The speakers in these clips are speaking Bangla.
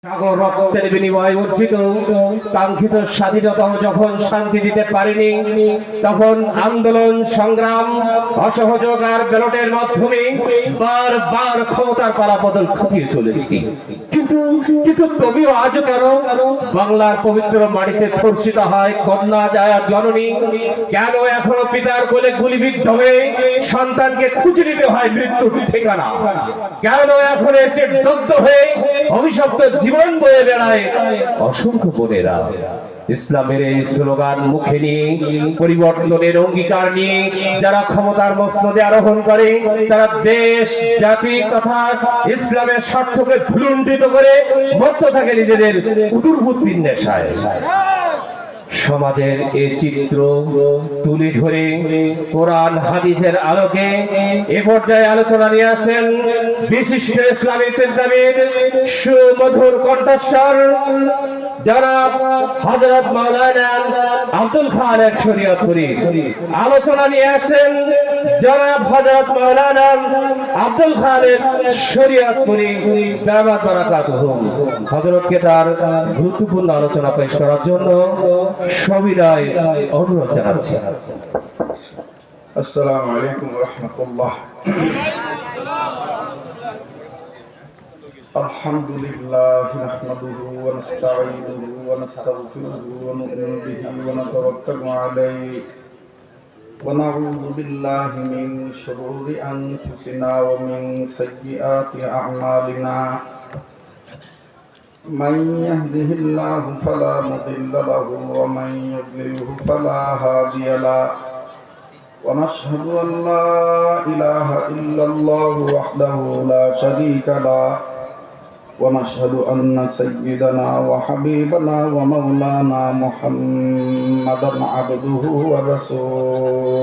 সাগর রক্তের বিনিময়ে অর্জিত কাঙ্ক্ষিত স্বাধীনতা যখন শান্তি দিতে পারেনি, তখন আন্দোলন সংগ্রাম অসহযোগ আর ব্যালটের মাধ্যমে বারবার ক্ষমতার পালাবদল ঘটিয়ে চলেছি। কিন্তু কিন্তু তবেও আজও কেন বাংলার পবিত্র মাটিতে ধর্ষিত হয় কন্যা জননী? কেন এখনো পিতার কোলে গুলিবিদ্ধ হয়ে সন্তানকে খুঁজে নিতে হয় মৃত্যুর ঠিকানা? কেন এখন এসে দগ্ধ হয়ে অভিশপ্ত জীবন বয়ে বেড়ায় অসংখ্য বোনেরা? ইসলামের এই স্লোগান মুখে নিয়ে, পরিবর্তনের অঙ্গীকার নিয়ে যারা ক্ষমতার মসনদে আরোহণ করে, তারা দেশ জাতি তথা ইসলামের স্বার্থকে ভুলুণ্ঠিত করে মত্ত থাকে নিজেদের উদুরবুদ্ধির নেশায়। সমাজের এই চিত্র তুলে ধরে কোরআন হাদিসের আলোকে এ পর্যায়ে আলোচনা নিয়ে আসেন বিশিষ্ট ইসলামী চিন্তাবিদ, সুমধুর কণ্ঠস্বর জনাব হযরত মাওলানা আব্দুল খালেক শরীয়তপুরী। আলোচনা নিয়ে আসেন জনাব হযরত মাওলানা আব্দুল খালেক শরীয়তপুরী দামাত বারাকাতুহুম। হযরতকে তার গুরুত্বপূর্ণ আলোচনা পেশ করার জন্য সবিনয় অনুরোধ জানাচ্ছি। আসসালামু আলাইকুম ওয়া রাহমাতুল্লাহ। আলহামদুলিল্লাহ নাহমাদুহু ওয়া নাস্তাঈনুহু ওয়া নাস্তাগফিরুহু ওয়া নু'মিনু বিহি ওয়া নাতাওয়াক্কালু আলাইহি ওয়া নাউযু বিল্লাহি মিন শুরুরি আনফুসিনা ওয়া মিন সাইয়্যাতি আ'মালিনা। من يهده الله فلا مضل له ومن يضلله فلا هادي له ونشهد أن لا إله إلا الله وحده لا شريك له ونشهد أن سيدنا وحبيبنا ومولانا محمدا عبده ورسوله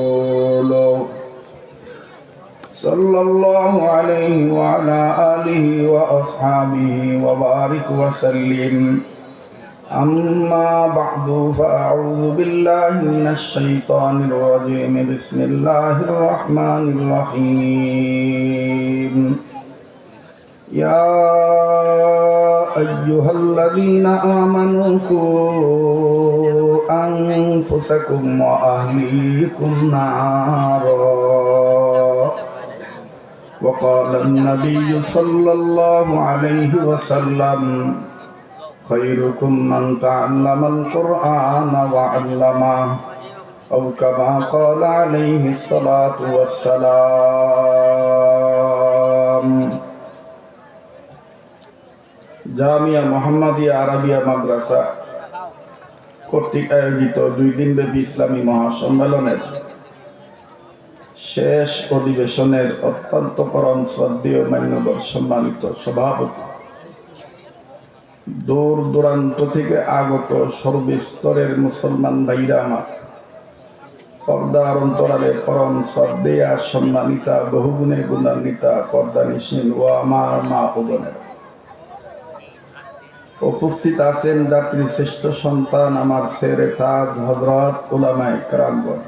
صلى الله عليه وعلى آله وأصحابه وبارك وسلم. أما بعد فأعوذ بالله من الشيطان الرجيم. بسم الله الرحمن الرحيم. يا أيها الذين آمنوا قوا أنفسكم وأهليكم نارا. وقال النبي صلى الله عليه وسلم خيركم من تعلم القرآن وعلمه أو كما قال عليه الصلاة والسلام. জামিয়া মোহাম্মদিয়া আরাবিয়া মাদ্রাসা কর্তৃক আয়োজিত 2 দিনব্যাপী ইসলামী মহাসম্মেলনের শেষ অধিবেশনের অত্যন্ত পরম শ্রদ্ধেয় মান্যবর সম্মানিত সভাপতি, দূর দূরান্ত থেকে আগত সর্বস্তরের মুসলমান ভাইরা আমার, পর্দার অন্তরালে পরম শ্রদ্ধেয়া সম্মানিতা বহুগুণে গুণান্বিতা পর্দানিশীন ও আমার মা ও বোনেরা, উপস্থিত আছেন জাতির শ্রেষ্ঠ সন্তান আমার শেরে তাজ হযরত উলামায়ে কেরামগণ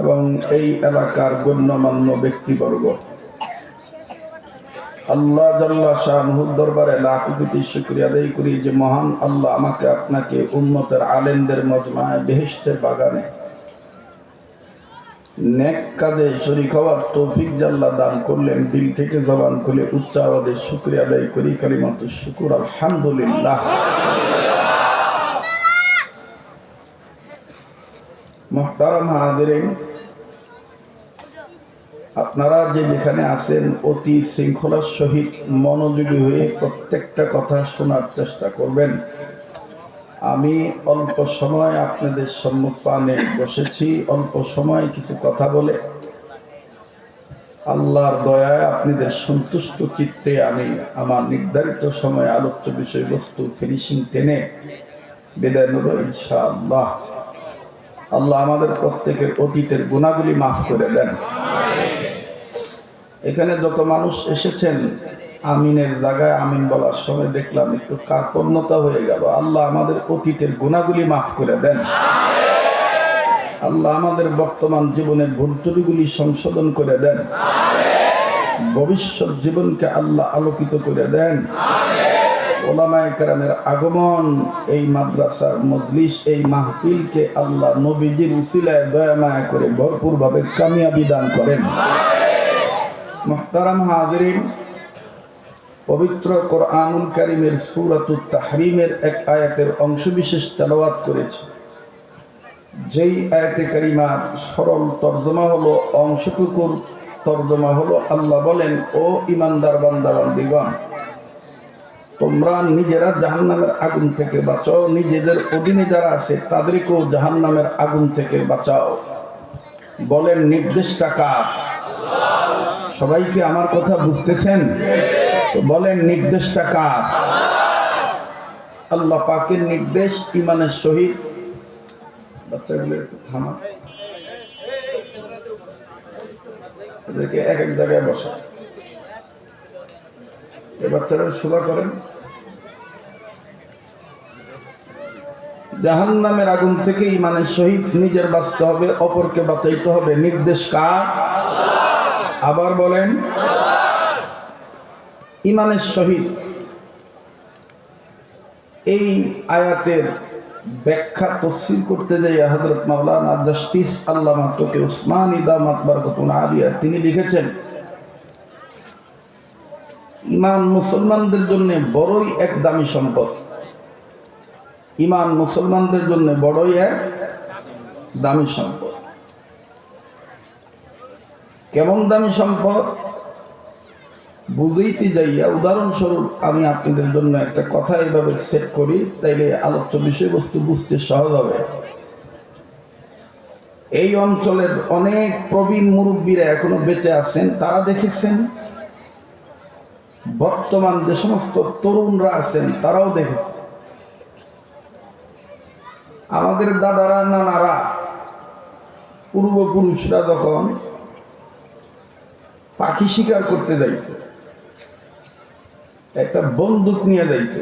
এবং এই এলাকার গণ্যমান্য ব্যক্তিবর্গ। আল্লাহ জাল্লা শানুর দরবারে লাখ কোটি শুকরিয়া আদায় করি যে মহান আল্লাহ আমাকে আপনাকে উম্মতের আলেমদের মজমায়ে বেহেশতের বাগানে নেক কাজে শরীক হওয়ার তৌফিক জাল্লা দান করলেন। দিল থেকে জবান খুলে উচ্চ আওয়াজে শুকরিয়া আদায় করি কালিমাতু শুকুর আলহামদুলিল্লাহ। মুহতারাম হাজিরিন, আপনারা যে যেখানে আছেন অতি শৃঙ্খলার সহিত মনোযোগী হয়ে প্রত্যেকটা কথা শোনার চেষ্টা করবেন। আমি অল্প সময় আপনাদের সম্মুখপানে বসেছি, অল্প সময় কিছু কথা বলে আল্লাহর দয়ায় আপনাদের সন্তুষ্ট চিত্তে আমি আমার নির্ধারিত সময় আলোচ্য বিষয়বস্তু ফিনিশিং টেনে বিদায় নেব ইনশাআল্লাহ। আল্লাহ আমাদের প্রত্যেকের অতীতের গুনাহগুলি মাফ করে দেন। এখানে যত মানুষ এসেছেন আমিনের জায়গায় আমিন বলার সময় দেখলাম একটু কার্পণ্যতা হয়ে গেল। আল্লাহ আমাদের অতীতের গুনাহগুলি মাফ করে দেন। আল্লাহ আমাদের বর্তমান জীবনের ভুল ত্রুটিগুলি সংশোধন করে দেন। ভবিষ্যৎ জীবনকে আল্লাহ আলোকিত করে দেন। ওলামায়ে কেরামের আগমন, এই মাদ্রাসার মজলিস, এই মাহফিলকে আল্লাহ নবীজির উসিলায় দয়া মায়া করে ভরপুরভাবে কামিয়াবি দান করেন। মুহতারাম হাজিরিন, পবিত্র কোরআনুল কারীমের সূরাতুত তাহরিমের এক আয়াতের অংশবিশেষ তেলাওয়াত করেছি। যেই আয়াতে কারিমার সরল তর্জমা হলো, অংশটুকুর তর্জমা হলো, আল্লাহ বলেন, ও ইমানদার বান্দা বান্দীগণ, তোমরা নিজেরা জাহান্নামের আগুন থেকে বাঁচাও, নিজেদের অধীনে যারা আছে তাদেরকেও জাহান্নামের আগুন থেকে বাঁচাও। বলেন, নির্দেশটা কার? সবাই কি আমার কথা বুঝতেছেন? তো বলেন, নির্দেশটা কার? আল্লাহ পাকের নির্দেশ ঈমানের সহিত। বাচ্চাগুলো একটু থামা, এদেরকে এক এক জায়গায় বসা। এই বাচ্চারা সোজা করেন। জাহান্নামের আগুন থেকে ঈমানের সহিত নিজের বাঁচতে হবে, অপরকে বাঁচাইতে হবে। নির্দেশ কার? আবার বলেন, ঈমানের সহিত। এই আয়াতের ব্যাখ্যা তফসির করতে যাই হযরত মাওলানা জাস্টিস আল্লামা তকি উসমানী দামাত বারাকাতুহু আলিয়া তিনি লিখেছেন, ঈমান মুসলমানদের জন্য বড়ই এক দামি সম্পদ। ঈমান মুসলমানদের জন্য বড়ই এক দামি সম্পদ। কেমন দামি সম্পদ বুঝাইতে যাইয়া উদাহরণস্বরূপ আমি আপনাদের জন্য একটা কথা এভাবে সেট করি, তাইলে আলোচ্য বিষয়বস্তু বুঝতে সহজ হবে। এই অঞ্চলের অনেক প্রবীণ মুরব্বীরা এখনো বেঁচে আছেন, তারা দেখেছেন। বর্তমান যে সমস্ত তরুণরা আছেন তারাও দেখেছেন। আমাদের দাদারা, নানারা, পূর্বপুরুষরা যখন পাখি শিকার করতে যাইত, একটা বন্দুক নিয়ে যাইত।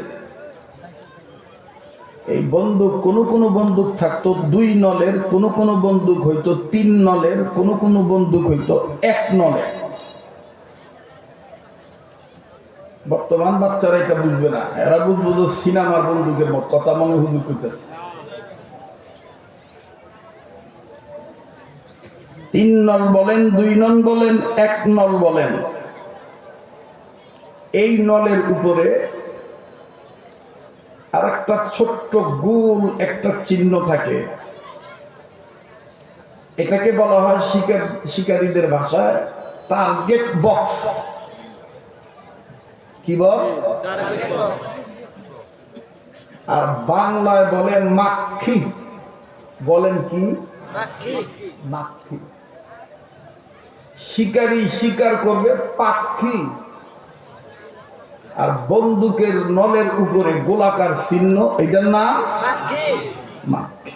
এই বন্দুক, কোন বন্দুক থাকতো 2 নলের, কোন বন্দুক হইতো 3 নলের, কোন বন্দুক হইতো 1 নলের। বর্তমান বাচ্চারা এটা বুঝবে না, এরা বুঝবো যে সিনেমার বন্দুকের মত কথা মনে হুজুর করতেছে। 3 নল বলেন, 2 নল বলেন, 1 নল বলেন, এই নলের উপরে আর একটা ছোট্ট গোল একটা চিহ্ন থাকে। এটাকে বলা হয় শিকারীদের ভাষায় টার্গেট বক্স। কি বক্স? আর বাংলায় বলে মাক্ষী। বলেন কি? মাক্ষী। শিকারী শিকার করবে পাখি, আর বন্দুকের নলের উপরে গোলাকার চিহ্ন, এটার নাম মাক্ষী।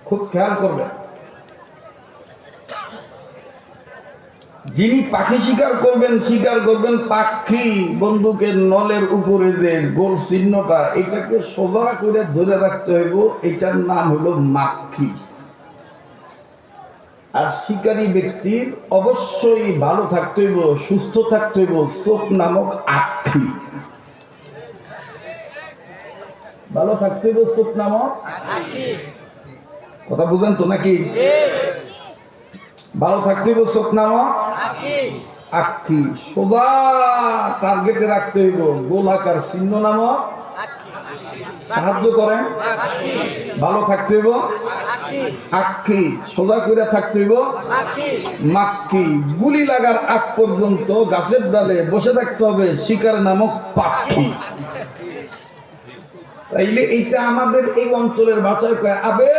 খুব খেয়াল করবেন, যিনি পাখি শিকার করবেন পাখি, বন্দুকের নলের উপরে যে গোল চিহ্নটা, এটাকে সোজা করে ধরে রাখতে হইব, এটার নাম হলো মাক্ষী। আর শিকারী ব্যক্তির অবশ্যই ভালো থাকতে হইব, সুস্থ থাকতে হইব, চোখ নামক আক্ষী। ভালো থাকতে হইব, চোখ নামক কথা বুঝেন তো নাকি? ভালো থাকতে হইব, চোখ নামক আক্ষী। সোজা টার্গেটে রাখতে হইব, গোলাকার চিহ্ন নামক। সাহায্য করেন, ভালো থাকতে হইব আক্ষী, সোজা করে থাকতে হইব মাক্ষী। গুলি লাগার আগ পর্যন্ত গাছের ডালে বসে থাকতে হবে শিকার নামক পাখি। তাইলে এইটা আমাদের এই অঞ্চলের ভাষায় কয়, আবে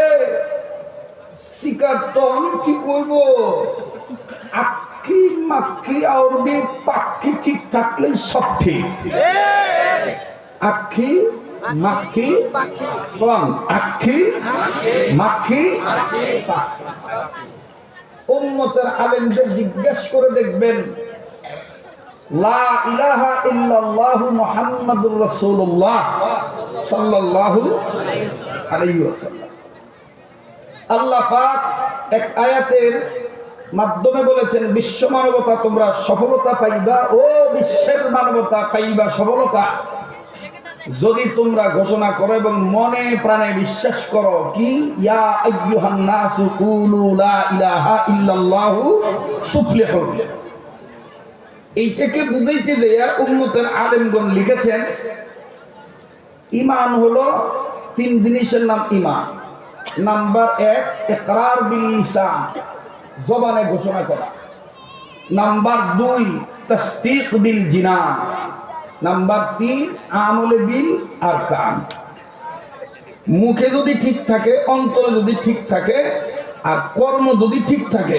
শিকার তো আমি কি করব, আক্ষী মাক্ষী আর পাখি ঠিক থাকলেই সব ঠিক। আক্ষী মাক্ষী কম, আক্ষী মাক্ষী পাখি। উম্মতের আলেমদের জিজ্ঞেস করে দেখবেন, লা ইলাহা ইল্লাল্লাহু মুহাম্মাদুর রাসূলুল্লাহ সাল্লাল্লাহু আলাইহি ওয়াসাল্লাম। আল্লাহ পাক এক আয়াতের মাধ্যমে বলেছেন বিশ্ব মানবতা তোমরা সফলতা পাইবা, ও বিশ্বের মানবতা পাইবা সফলতা যদি তোমরা ঘোষণা করো এবং মনে প্রাণে বিশ্বাস করো কি ইয়া আইয়ুহান নাসু কুলু লা ইলাহা ইল্লাল্লাহু তুফলিহুন। এইটাকে বুঝাইতে দেয়া উম্মতের আলেমগণ লিখেছেন ঈমান হলো তিন জিনিসের নাম ঈমান। নাম্বার 1 ইকরার বিল লিসান, জবানে ঘোষণা করা। নাম্বার 2 তাসদীক বিল জিনান। নাম্বার 3 আমলে বিল আরকান। মুখে যদি ঠিক থাকে, অন্তরে যদি ঠিক থাকে, আর কর্ম যদি ঠিক থাকে,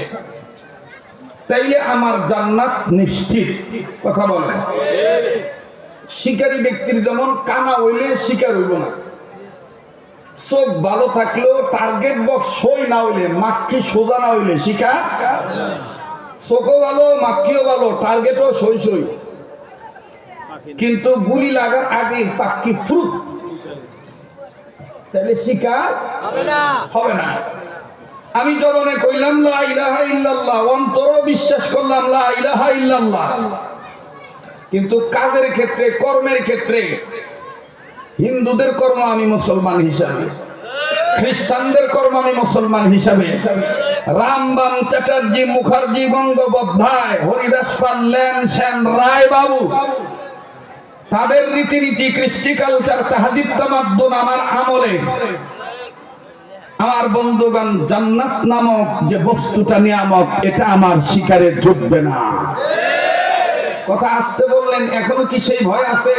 তাইলে আমার জান্নাত নিশ্চিত। কথা বলেন। শিকারী ব্যক্তির যেমন কানা হইলে শিকার হইব না, চোখ ভালো থাকলেও টার্গেট বক্স সই না হইলে, মাক্ষী সোজা না হইলে শিকার। চোখও ভালো, মাক্ষীও ভালো, টার্গেটও সই সই, কিন্তু গুলি লাগার আগে পাখি ফ্রুট, তাহলে শিকার হবে না। আমি জবানে কইলাম লা ইলাহা ইল্লাল্লাহ, অন্তরও বিশ্বাস করলাম লা ইলাহা ইল্লাল্লাহ, কিন্তু কাজের ক্ষেত্রে, কর্মের ক্ষেত্রে হিন্দুদের কর্ম আমি মুসলমান হিসাবে, খ্রিস্টানদের কর্ম আমি মুসলমান হিসাবে, রামবাম, চ্যাটার্জি, মুখার্জি, গঙ্গোপাধ্যায়, হরিদাস পাল, লেন সেন, রায় বাবু, তাদের রীতিনীতি, কৃষ্টি কালচার, তাহাজিদ তামাদ্দুন আমার আমলে, আমার বন্ধুগণ, জান্নাত নামক যে বস্তুটা নিয়ামক, এটা আমার শিকারে জুটবে না। কথা আসতে বললেন, এখনো কি সেই ভয় আছে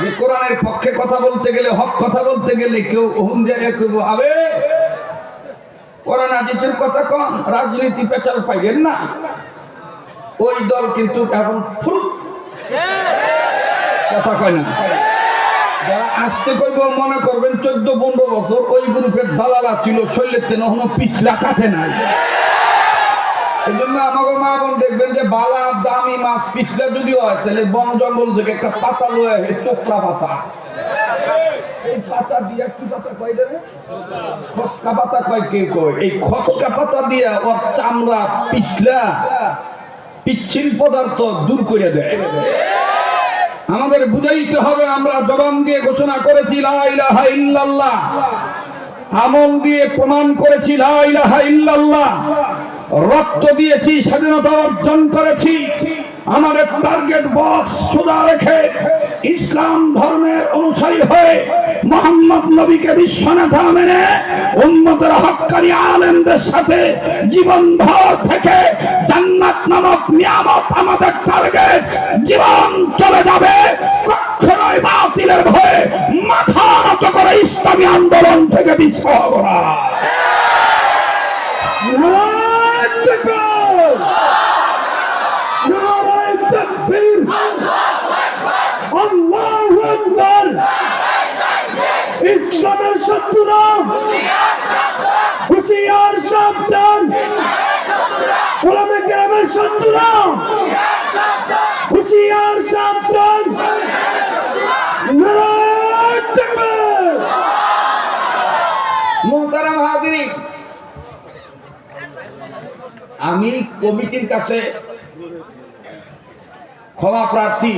যে কোরআনের পক্ষে কথা বলতে গেলে, হক কথা বলতে গেলে কেউ হুম জায়গায় কইব আবে কোরআন হাদিসের কথা কম, রাজনীতি পেঁচাল পাইবেন না। ওই দল কিন্তু এখন ফুল কথা কয় না। যারা আসতে কইব মনে করবেন 14-15 বছর ওই গ্রুপের দালালা ছিল, শৈলের তেন এখনো পিছলা কাটে নাই। এই জন্য আমাকে মা বোন দেখবেন যে বালা দামি মাছ পিছলা যদি হয়, তাহলে বন জঙ্গল থেকে একটা পাতা লয়ে আসে, চোপড়া পাতা। এই পাতা দিয়া কি পাতা কয় রে? খসকা পাতা কয় কেউ কয়। এই খসকা পাতা দিয়া ওর চামড়া পিছলা পিচ্ছিল পদার্থ দূর করে দেয়। আমাদের বুঝাইতে হবে, আমরা জবান দিয়ে ঘোষণা করেছি লা ইলাহা ইল্লাল্লাহ, আমল দিয়ে প্রমাণ করেছি লা ইলাহা ইল্লাল্লাহ, রক্ত দিয়েছি, স্বাধীনতা অর্জন করেছি। আমাদের টার্গেট বক্স সোজা রেখে ইসলাম ধর্মের অনুসারী হয়ে মুহাম্মদ নবীকে বিশ্বনেতা মেনে উম্মতের হক্কানি আলেমদের সাথে জীবনভর থেকে জান্নাত নামক নিয়ামত আমাদের টার্গেট। জীবন চলে যাবে, কখনোই বাতিলের ভয়ে মাথা নত করে ইসলামী আন্দোলন থেকে পিছু হব না। ইসলামের শত্রুরা হুঁশিয়ার সাবধান, ওলামা কেরামের শত্রুরা হুঁশিয়ার সাবধান। নারায়ে তাকবীর। মুহতারাম হাজিরিন, আমি কমিটির কাছে ক্ষমা প্রার্থী।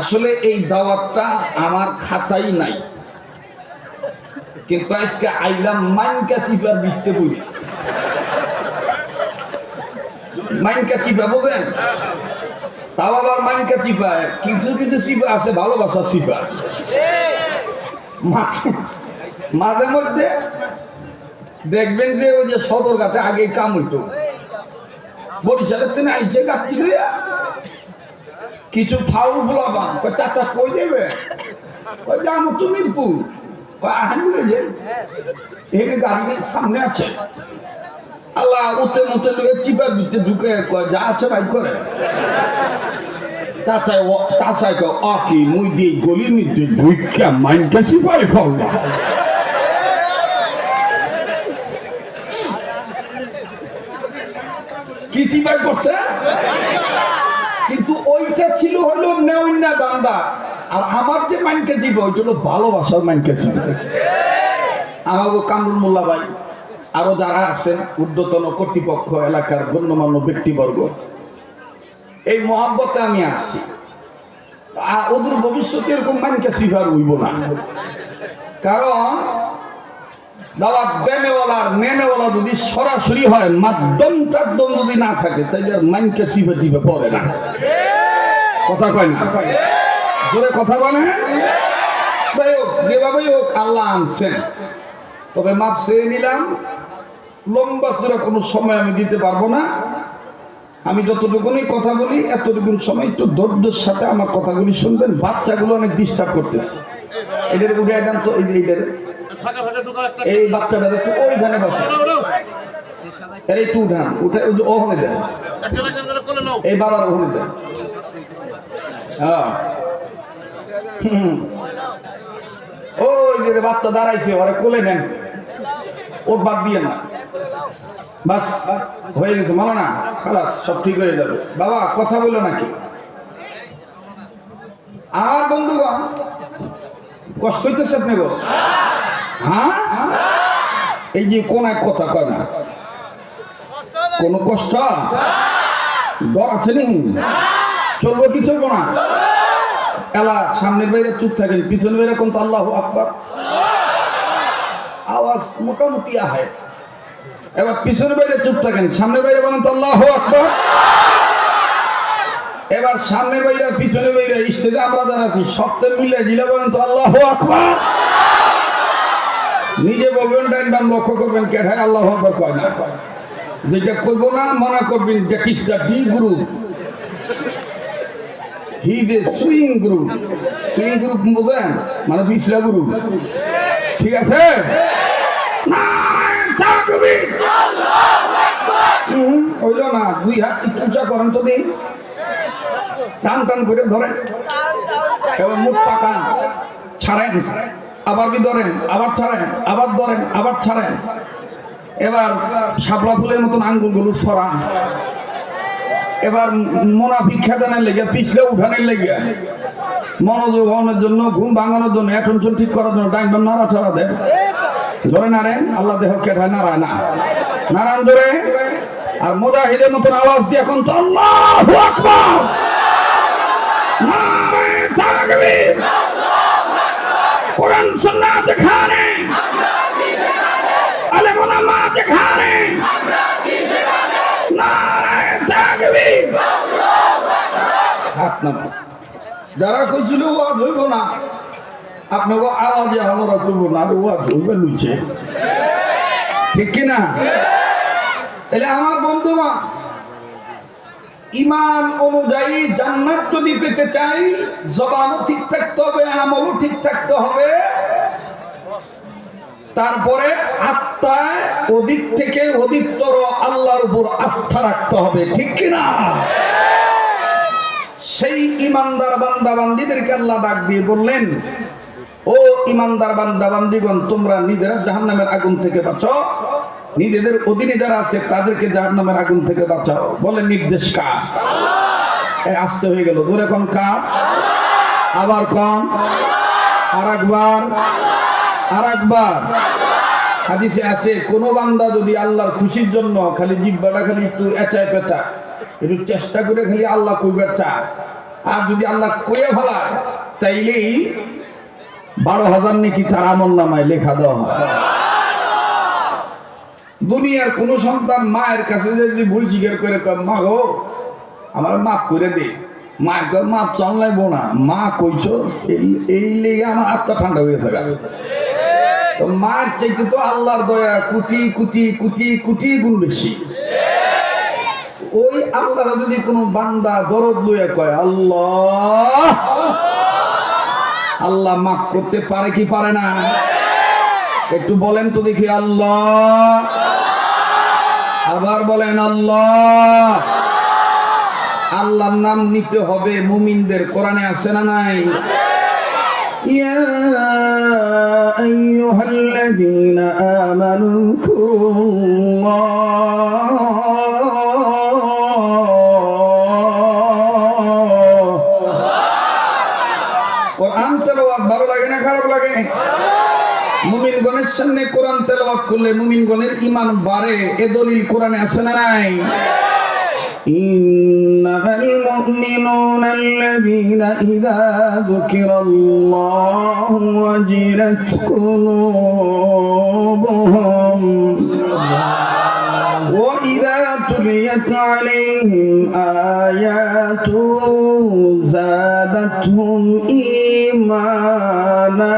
আসলে এই দাওয়াতটা আমার খাতাই নাই, কিন্তু আজকে আইলাম মাইনকা চিপার বিকতে বলি। মাইনকা চিপা বোঝেন? তাও আবার মাইনকা চিপা, কিছু কিছু চিপা আছে ভালোবাসার চিপা। মাঝে মধ্যে দেখবেন যে ওই যে সদরঘাটে আগে কাম হইতো, বরিশালের থেকে আইছে গাছটি লইয়া কিছু ফাউল বলাবান, চাচা কই দেবে, ওই যে আমার তো মিরপুর, গাড়ির সামনে আছে। আল্লাহ উতে মতে লুয়ে চিপার ভিতরে ঢুকে যা আছে বাইক করে। চাচাই কি মুই দিয়ে গলির মধ্যে ঢুকা মাইনকা চিপাই খাও না। কি চিপাই করছে? কিন্তু ওইটা ছিল হইলো নেওয়া বান্দা, আর আমার যে মাইনকা চিপা ওইটা হলো ভালোবাসার মাইনকা চিপা। আমাকে কামরুল মোল্লা ভাই আরো যারা আছেন ঊর্ধ্বতন কর্তৃপক্ষ, এলাকার গণ্যমান্য ব্যক্তিবর্গ, এই মহাব্বতে আমি আসছি। ওদের ভবিষ্যতে এরকম মানকে সিভার হইব না, কারণ দাওয়াত দেনেওয়ালার নেনেওয়ালা যদি সরাসরি হয়, মাধ্যম টাধ্যম যদি না থাকে, তাই আর মানকে সিভে টিভে পড়ে না। কথা কয় না, জোরে কথা বলে। যাই হোক, যেভাবেই হোক আল্লাহ আনছেন, তবে মাপ চেয়ে নিলাম। লম্বা চূড়া কোনো সময় আমি দিতে পারবো না। আমি যতটুকুনি কথা বলি এতটুকুন সময় একটু ধৈর্যের সাথে আমার কথাগুলি শুনবেন। বাচ্চাগুলো অনেক ডিস্টার্ব করতেছে, এদের উঠে দেন তো। এই যে এদের এই বাচ্চাটা একটু ওইখানে বসে, এর একটু উঠান, উঠে ওই যে ওখানে দেন, এই বাবার ওখানে দেন। হ্যাঁ, ওই যে বাচ্চা দাঁড়াইছে, ওরা কোলে নেন, ওর বাদ দিয়ে না। বাস হয়ে গেছে, মানো না, খালাস, সব ঠিক হয়ে যাবে। বাবা কথা বললো নাকি? আমার বন্ধুগণ, কষ্ট হইতেছে আপনি গো? হ্যাঁ, এই যে কোন এক কথা কয় না, কোন কষ্ট ডর আছে নি? চলবো কি চলবো না? এলা সামনের বাইরে চুপ থাকেন, পিছনের বাইরে কোন তো আল্লাহু আকবার আওয়াজ মোটামুটি আহে। এবার পিছনের বাইরে চুপ থাকেন, সামনের বাইরে বলেন তো আল্লাহু আকবার। এবার সামনের বাইরে পিছনের বাইরে স্টেজে আমরা যারা আছি সপ্তাহে মিলে জিলে বলেন তো আল্লাহু আকবার। নিজে বলবেন, ডাইন বাম লক্ষ্য করবেন, কেঠায় আল্লাহু আকবার কয় না। যেটা করবো না মনে করবেন that is the D group, he is a swing group. Swing group বোঝেন, মানে পিছলা গ্রুপ, ঠিক আছে? হইল না, দুই হাত একটু উঁচা করেন তো দিন, টান টান করে ধরেন, এবার মুখ পাকান, ছাড়েন, আবার ধরেন, আবার ছাড়েন, আবার ধরেন, আবার ছাড়েন। এবার শাপলা ফুলের মতন আঙ্গুলগুলো ছড়ান। এবার মোনাফিক খেদানের লেগে, পিছলে উঠানের লেগে, মনোযোগ হওয়ার জন্য, ঘুম ভাঙানোর জন্য, অ্যাটেনশন ঠিক করার জন্য ডাইন বাম নাড়া ছড়া দেন। ধরে নাড়েন, আল্লাহ দেহ কেঠায় নাড়ায় না, নারায়ণ ধরে। আর মুজাহিদের মতন আওয়াজ দিয়ে এখন তো আল্লাহু আকবার, নারে তাকবীর, কোরআন সুন্নাহ যেখানে, আলেম ওলামা যেখানে, নারে তাকবীর, হাত নামান। যারা কইছিল ওয়াজ হইব না, আপনাকে আওয়াজে আমরা করব না, ওয়াজ হইবে লুচে, ঠিক কিনা? তাহলে আমার বন্ধুরা, ইমান অনুযায়ী জান্নাত যদি পেতে চাই, জবানও ঠিক থাকতে হবে, আমলও ঠিক থাকতে হবে, তারপরে আত্মায় অধিক থেকে অধিকতর আল্লাহর উপর আস্থা রাখতে হবে, ঠিক কিনা? সেই ইমানদার বান্দা বান্দীদেরকে আল্লাহ ডাক দিয়ে বললেন, ও ইমানদার বান্দা বান্দীগণ, তোমরা নিজেরা জাহান্নামের আগুন থেকে বাঁচাও, নিজেদের অধীনে যারা আছে তাদেরকে জাহান্নামের আগুন থেকে বাঁচাও। বলে নির্দেশ কার? আসতে হয়ে গেল, ধরে কোন কার? আবার কোন? আরেকবার, আরেকবার। হাদিসে আছে, কোন বান্দা যদি আল্লাহর খুশির জন্য খালি জিহ্বাটা খালি একটু এচায় পেঁচা, একটু চেষ্টা করে খালি আল্লাহ কইবার চায়, আর যদি আল্লাহ কইয়া ফেলায়, তাইলেই 12,000 নাকি তার আমল নামায় লেখা দেওয়া হয়। দুনিয়ার কোন সন্তান মায়ের কাছে যদি ভুল স্বীকার করে, মা গো আমার মাফ করে দে, মা কয় মাপ চালাইবো না, মা কইছ এই লেগে আমার আত্মা ঠান্ডা হয়েছে। তো মার চাইতে তো আল্লাহর দয়া কোটি কোটি কোটি কোটি গুণ বেশি। ওই আল্লাহ যদি কোনো বান্দা দরদ লইয়া কয় আল্লাহ, আল্লাহ মাফ করতে পারে কি পারে না? একটু বলেন তো দেখি, আল্লাহ। আবার বলেন আল্লাহ। আল্লাহর নাম নিতে হবে মুমিনদের, কোরআনে আছে না নাই? ইয়া আইয়ুহাল্লাযীনা আমানু কোরআন তেলাওয়াত ভালো লাগে না খারাপ লাগে? মুমিনগণের সামনে কোরআন তেলাওয়াত করলে মুমিনগণের ঈমান বাড়ে, এ দলিল কোরআনে আছে না নাই? إنما المؤمنون الذين إذا ذكر الله وجلت قلوبهم وإذا تليت عليهم آياته زادتهم إيمانا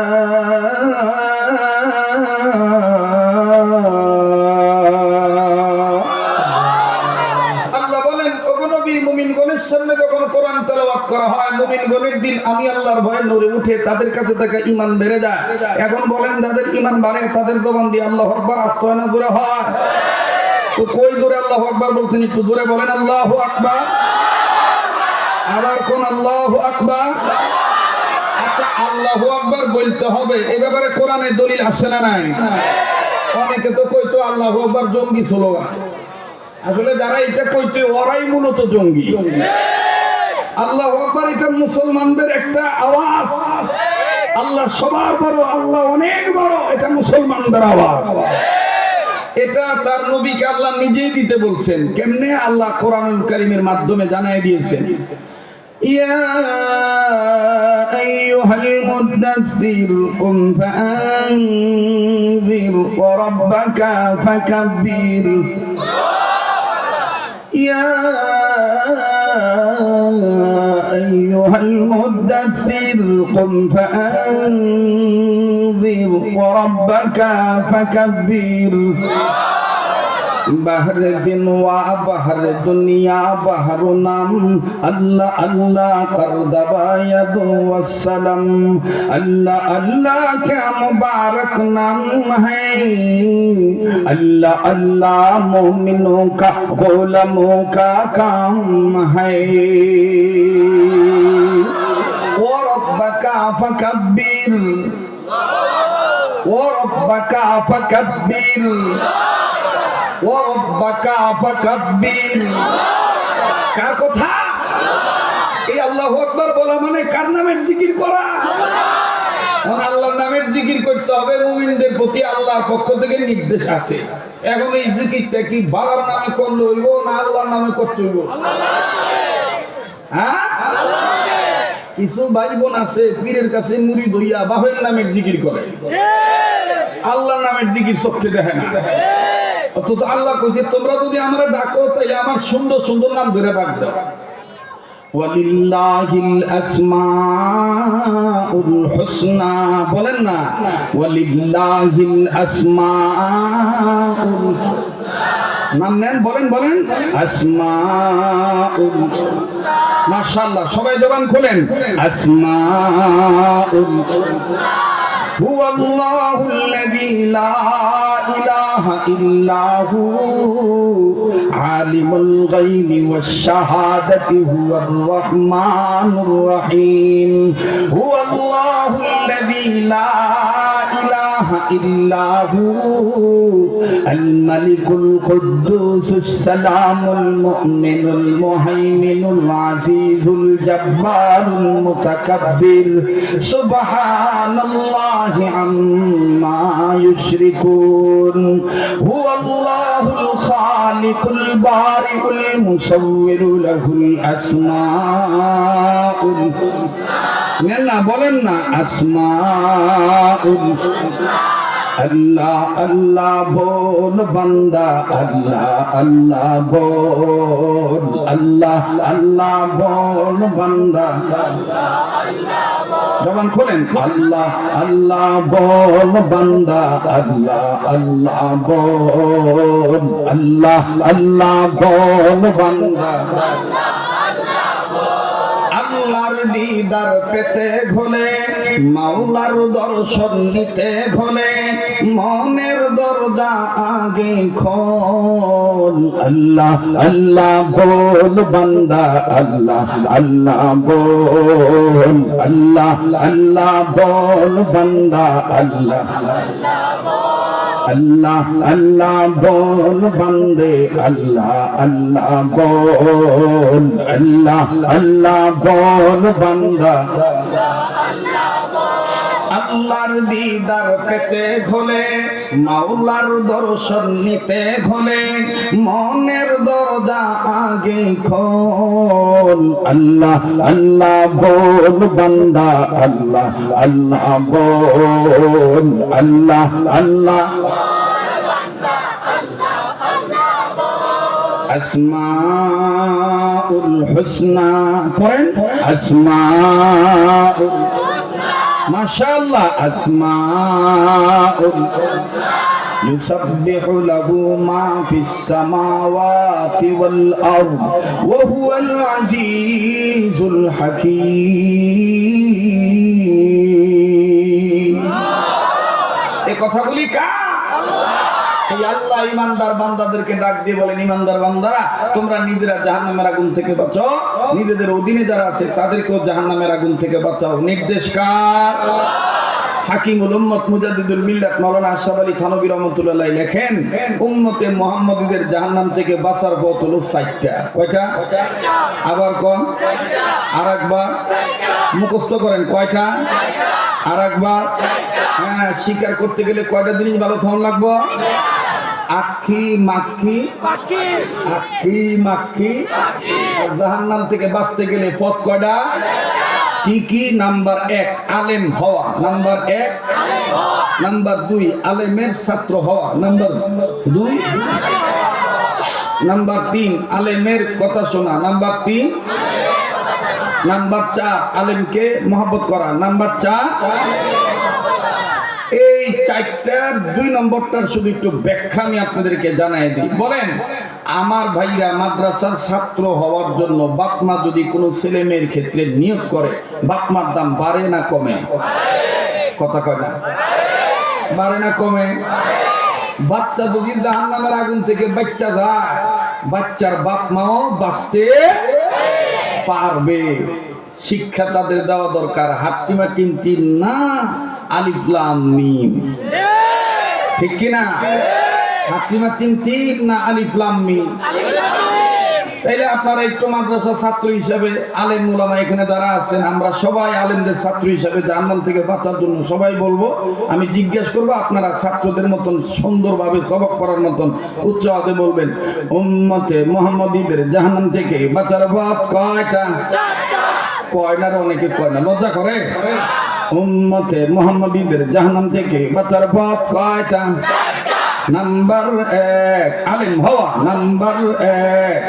সামনে যখন কোরআন তেলাওয়াত করা হয় মুমিনগণের দিল আমি আল্লাহর ভয়ে নূরে উঠে, তাদের কাছে থাকা ঈমান বেড়ে যায়। এখন বলেন যাদের ঈমান বাড়ে তাদের জবান দিয়ে আল্লাহু আকবার আসতে হয় না জোরে হয়? তো কই জোরে আল্লাহু আকবার বলছেন? একটু জোরে বলেন আল্লাহু আকবার। আবার কোন আল্লাহু আকবার? আচ্ছা, আল্লাহু আকবার বলতে হবে এই ব্যাপারে কোরআনে দলিল আছে না নাই? অনেকে তো কইতো আল্লাহু আকবার জঙ্গি স্লোগান। আসলে যারা এটা কইতে ওরাই মূলত জঙ্গি। আল্লাহু আকবার এটা মুসলমানদের একটা আওয়াজ। আল্লাহ সবার বড়, আল্লাহ অনেক বড়, এটা মুসলমানদের আওয়াজ। এটা তার নবীকে আল্লাহ নিজেই দিতে বলছেন। কেমনে? আল্লাহ কোরআনুল কারীমের মাধ্যমে জানাই দিয়েছেন, ইয়া আইয়ুহাল মুদাথথির কুম ফাআনযির ওয়া রাব্বাকা ফাকাব্বির। يا أيها المدثر قم فأنذر وربك فكبر بحر दिन वा बहर दुनिया बहर नाम अल्लाह अल्लाह कर दबाया दो वसलम। अल्लाह अल्लाह क्या मुबारक नाम है, अल्लाह अल्लाह मोमिनों का गुलामों का काम है। वो रब्बका फकब्बिर, वो रब्बका फकब्बिर, वो रब्बका फकब्बिर। কার কথা? এই আল্লাহু আকবার বলা মানে কার নামের জিকির করা? আল্লাহর নামের জিকির করতে হবে। মুমিনদের প্রতি আল্লাহর পক্ষ থেকে নির্দেশ আছে। এখন এই জিকিরটা কি বাবার নামে করলে হইব না আল্লাহর নামে করতে হইব? হ্যাঁ, কিছু ভাই বোন আছে পীরের কাছে মুরিদ হইয়া বাবার নামের জিকির করে, আল্লাহর নামের জিকির চোখে দেখে না। অথচ আল্লাহ কইছে তোমরা যদি আমরা ডাকো তাহলে আমার সুন্দর সুন্দর নাম ধরে ডাক দাও। ওয়ালিল্লাহিল আসমাউল হুসনা, বলেন না ওয়ালিল্লাহিল আসমাউল হুসনা। নাম নেন, বলেন বলেন আসমাউল হুসনা। মাশাআল্লাহ, সবাই জবান খোলেন আসমাউল হুসনা। هو الله الذي لا إله إلا هو عالم الغيب والشهادة هو الرحمن الرحيم هو الله الذي لا إله إلا هو الملك القدوس السلام المؤمن المهيمن العزيز الجبار المتكبر سبحان الله عما يشركون هو الله الخالق البارئ المصور له الأسماء الحسنى বলেন না আসমাউল হুসনা। আল্লাহ আল্লাহ বল বান্দা, আল্লাহ আল্লাহ বল, আল্লাহ আল্লাহ বল বান্দা, জবান খোলেন আল্লাহ আল্লাহ বল বান্দা, আল্লাহ আল্লাহ বল, আল্লাহ আল্লাহ বল বান্দা। আল্লাহর দিদার পেতে ঘোলে, মাওলার দর্শন নিতে ঘোলে, মনের দরজা আগে খোল। আল্লাহ আল্লাহ বল বান্দা, আল্লাহ আল্লাহ বল, আল্লাহ আল্লাহ বল বান্দা, আল্লাহ আল্লাহ আল্লাহ বল বান্দে, আল্লাহ আল্লাহ বল, আল্লাহ আল্লাহ বল বান্দা। আল্লাহর দিদার পেতে ঘোলে, মাওলার দর্শন নিতে ঘোলে, মনের দরজা আগে খোল। আল্লাহ আল্লাহ বল বান্দা, আল্লাহ আল্লাহ বল, আল্লাহ আল্লাহ আসমাউল হুসনা পড়েন, আসমাউল মাশাআল্লাহ, আসমাউল يسبح له ما في السماوات والأرض وهو العزيز الحكيم। এই কথাগুলি কার? এই আল্লাহ ইমানদার বান্দাদেরকে ডাক দিয়ে বলেন, ইমানদার বান্দারা তোমরা নিজেরা জাহান্নামের আগুন থেকে বাঁচাও, নিজেদের অধীনে যারা আছে তাদেরকেও জাহান্নামের আগুন থেকে বাঁচাও। নির্দেশ কার? হাকিমুল উম্মত মুজাদ্দিদুল মিল্লাত মাওলানা আশরাফ আলী থানভী রাহমাতুল্লাহ লেখেন, উম্মতে মুহাম্মাদীদের জাহান্নাম থেকে বাঁচার পথ হলো 4টা। কয়টা? আবার কোন? আরেকবার মুখস্থ করেন, কয়টা? আরেকবার হ্যাঁ, স্বীকার করতে গেলে কয়টা জিনিস ভালো থাকুন লাগবো? আখি মাখি, আখি মাখি। আর জাহান্নাম থেকে বাঁচতে গেলে পথ কয়টা? কি কি? নাম্বার 1 আলেম হওয়া, নাম্বার 1। নাম্বার 2 আলেমের ছাত্র হওয়া, নাম্বার 2। নাম্বার 3 আলেমের কথা শোনা, নাম্বার 3। নাম্বার 4 আলেমকে মহব্বত করা, নাম্বার 4। এই 4টার 2 নম্বরটার শুধু একটু ব্যাখ্যা আমি আপনাদেরকে জানাই দিই। বলেন আমার ভাইরা, মাদ্রাসার ছাত্র হওয়ার জন্য বাপমা যদি কোনো ছেলে মেয়ের ক্ষেত্রে নিয়োগ করে, বাপমার দাম বাড়ে না কমে? কথা কয় না? বাড়ে না কমে? বাচ্চা যদি জাহান্নামের আগুন থেকে বাচ্চা যায়, বাচ্চার বাপমাও বাঁচতে পারবে। শিক্ষা তাদের দেওয়া দরকার, হাট্টিমা টিম না, আলিফ লাম মিম। ঠিক কিনা? হাট্টিমা টিম না, আলিফ লাম মিম। তাইলে আপনারা একটু মাদ্রাসা ছাত্র হিসাবে, আলেম উলামা এখানে যারা আছেন, আমরা সবাই আলেমদের ছাত্র হিসাবে জাহান্নাম থেকে বাঁচার জন্য সবাই বলবো, আমি জিজ্ঞাসা করবো, আপনারা ছাত্রদের মতন সুন্দরভাবে সবক পড়ার মতন উচ্চ আওয়াজে বলবেন, উম্মতে মুহাম্মাদীদের জাহান্নাম থেকে বাঁচার পথ কয়টা? কয়নার অনেকে কয় না, লজ্জা করে। উম্মতে মুহাম্মাদীদের জাহান্নাম থেকে বাঁচার পথ কয়টা? নাম্বার 1 আলেম হওয়া, নাম্বার 1।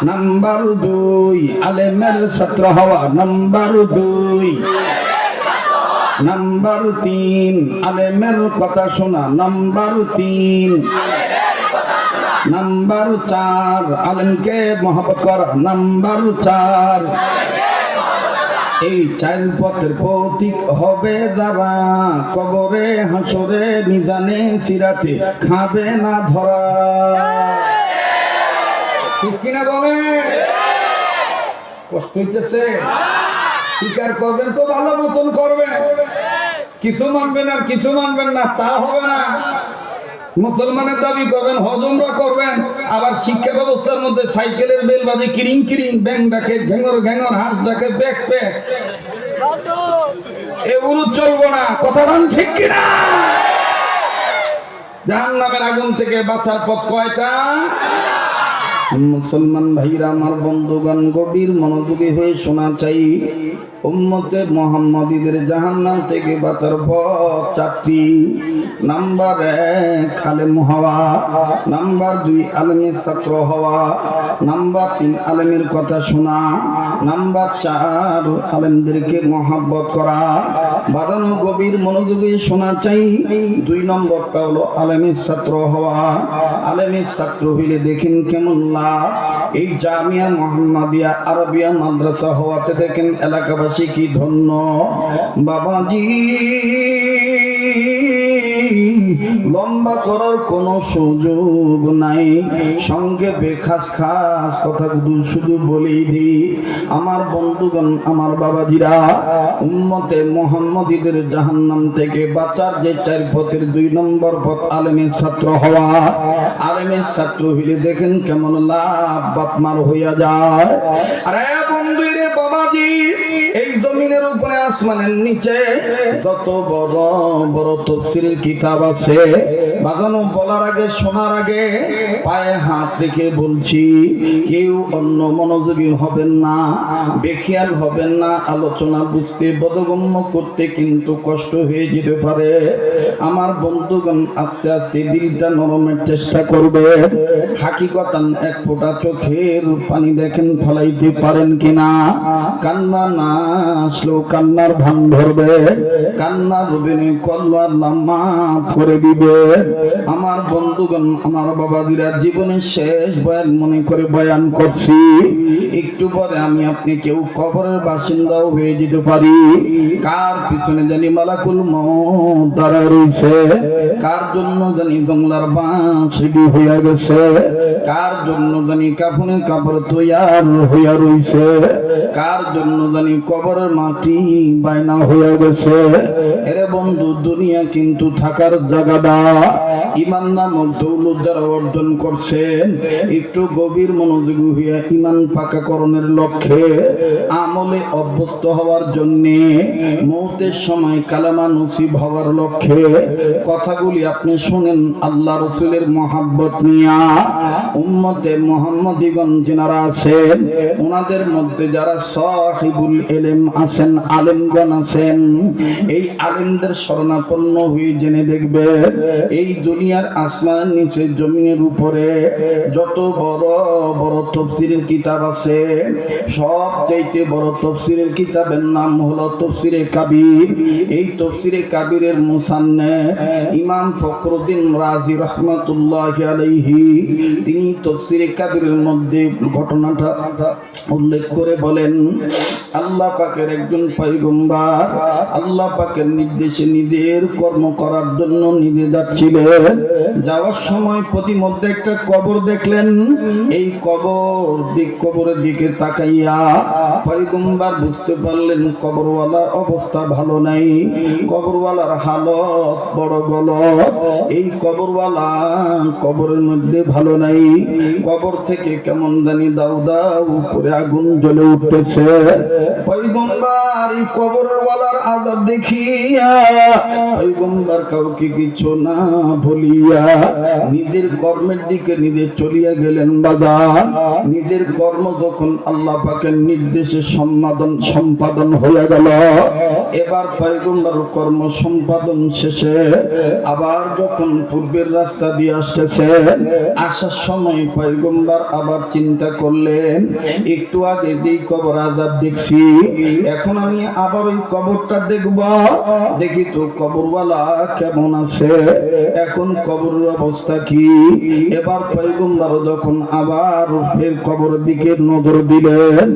নাম্বার 2 আলেমের ছাত্র হওয়া, নাম্বার 2। নাম্বার 3 আলেমের কথা শোনা, নাম্বার 3। নাম্বার 4 আলেমকে মহব্বত করা, নাম্বার 4। এই 4 পথের প্রতীক হবে যারা, কবরে হাসরে মিজানে সিরাতে খাবে না ধরা। ঠিক কিনা বলে? কষ্ট হইতেছে? স্বীকার করবেন তো, ভালো মতন করবেন। কিছু মানবেন আর কিছু মানবেন না, তা হবে না। মুসলমানের দাবি করবেন, হজমরা করবেন, আবার শিক্ষা ব্যবস্থার মধ্যে সাইকেলের বেল বাজে কিরিং কিরিং, ব্যাং ডাকে ঘেঙর ঘেঙর, হাত ডাকে ব্যাক প্যাক, এগুলো চলবো না। কথা বলেন ঠিক কিনা? জাহান্নামের আগুন থেকে বাঁচার পথ কয়টা? মুসলমান ভাইরা আমার, বন্ধুগণ, গভীর মনোযোগী হয়ে শোনা চাই। উম্মতে মুহাম্মাদীদের জাহান্নাম থেকে বাঁচার পথ 4টি। নাম্বার 1 আলেম হওয়া, নাম্বার 2 আলেমের ছাত্র হওয়া, নাম্বার 3 আলেমের কথা শোনা, নাম্বার 4 আলেমদেরকে মহব্বত করা। বাদানো গভীর মনোযোগী শোনা চাই। 2 নম্বরটা হলো আলেমের ছাত্র হওয়া। আলেমের ছাত্র হইলে দেখেন কেমন লাভ। এই জামিয়া মুহাম্মাদিয়া আরবিয়া মাদ্রাসা হওয়াতে দেখেন এলাকাবাসী কি ধন্য। বাবাজি, লম্বা করার কোন সুযোগ নাই, সংক্ষেপে খাস খাস কথাগুলো শুধু বলেই দিই। আমার বন্ধুগণ, আমার বাবাজিরা, উম্মতে মুহাম্মাদীদের জাহান্নাম থেকে বাঁচার যে 4 পথের 2 নম্বর পথ আলেমের ছাত্র হওয়া। আলেমের ছাত্র হইলে দেখেন কেমন লাভ বাপমার হইয়া যায়। আরে বন্ধু রে বাবাজি, এই জমি জমিনের উপরে আসমানের নিচে যত বড় বড় তাফসীরের কিতাব আছে, বাজানো বলার আগে শোনার আগে পায়ে হাত রেখে বলছি, কেউ অন্য মনোযোগী হবেন না, বেখেয়াল হবেন না। আলোচনা বুঝতে বোধগম্য করতে কিন্তু কষ্ট হয়ে যেতে পারে। আমার বন্ধুগণ, আস্তে আস্তে দিলটা নরমের চেষ্টা করবে। হাকিকতান এক ফোঁটা চোখের পানি দেখেন ফলাইতে পারেন কিনা। কান্না না আসলেও কান্নার ভান ধরবে, কান্না রবিনে কল্লার নামা করে দিবে। আমার বন্ধুগণ, আমার বাবাজিরা, জীবনের শেষ বয়ান মনে করে বয়ান করছি। একটু পরে আমি আপনি কেউ কবরের বাসিন্দাও হয়ে যেতে পারি। কার পিছনে জানি মালাকুল মউত দাঁড়ায় রয়েছে, কার জন্য জানি জংলার বাঁশ রেডি হইয়া গেছে, কার জন্য জানি কাফনের কাপড় তৈয়ার হইয়া রইছে, কার জন্য জানি কবরের মাটি বায়না হইয়া গেছে। এরে বন্ধু, দুনিয়া কিন্তু থাকার জায়গাটা। ঈমান নামক দৌলত যারা অর্জন করছেন, একটু গভীর মনোযোগী হইয়া ঈমান পাকাকরণের লক্ষ্যে আমলে অভ্যস্ত হওয়ার জন্য, মৌতের সময় কালেমা নসিব হওয়ার লক্ষ্যে কথাগুলি আপনি শুনেন আল্লাহ রসুলের মহাব্বত নিয়া। উম্মতে মুহাম্মদীগণ যারা আছেন, ওনাদের মধ্যে যারা সাহিবুল ইলম আছেন, আলেমগণ আছেন, এই আলেমদের শরণাপন্ন হয়ে জেনে দেখবে, এই দুনিয়ার আসমানের নিচে জমিনের উপরে যত বড় বড় তাফসীরের কিতাব আছে, সবচাইতে বড় তাফসীরের কিতাবের নাম হলো তাফসীরে কাবীর। এই তাফসীরে কাবীরের মুসান্নিফ ইমাম ফখরুদ্দীন রাজি রাহমাতুল্লাহি আলাইহি, তিনি তাফসীরে কাবীরের মধ্যে ঘটনাটা উল্লেখ করে বলেন, আল্লাহ পাকের একজন পয়গম্বর আল্লাহ পাকের নির্দেশে নিজের কর্ম করার জন্য নিজে যাচ্ছিলেন। যাওয়ার সময় প্রতিমধ্যে একটা কবর দেখলেন। এই কবরের দিকে তাকাইয়া পয়গম্বর বুঝতে পারলেন কবরওয়ালার অবস্থা ভালো নাই, কবরওয়ালার হালত বড় গলত। এই কবরওয়ালা কবরের মধ্যে ভালো নাই, কবর থেকে কেমন জানি দাউ দাউ করে আগুন জ্বলে উঠতেছে। পয়গম্বর এই কবরওয়ালার আযাব দেখিয়া পয়গম্বর কাউকে কিছু না বলিয়া নিজের কর্মের দিকে নিজে চলিয়া গেলেন। বাজার নিজের কর্ম যখন আল্লাহ পাকের নির্দেশে সম্পাদন হয়ে গেল, এবার পয়গম্বর কর্ম সম্পাদন শেষে আবার যখন পূর্বের রাস্তা দিয়ে আসতেছে, আসার সময় পয়গম্বর আবার চিন্তা করলেন, একটু আগে যেই কবর আযাব দেখছি, এখন আমি আবার ওই কবরটা দেখব, দেখি তো কবরওয়ালা কেমন আছে, এখন কবরের অবস্থা কি। এবার পয়গম্বর যখন আবার ফের কবরের দিকে নজর দিলেন,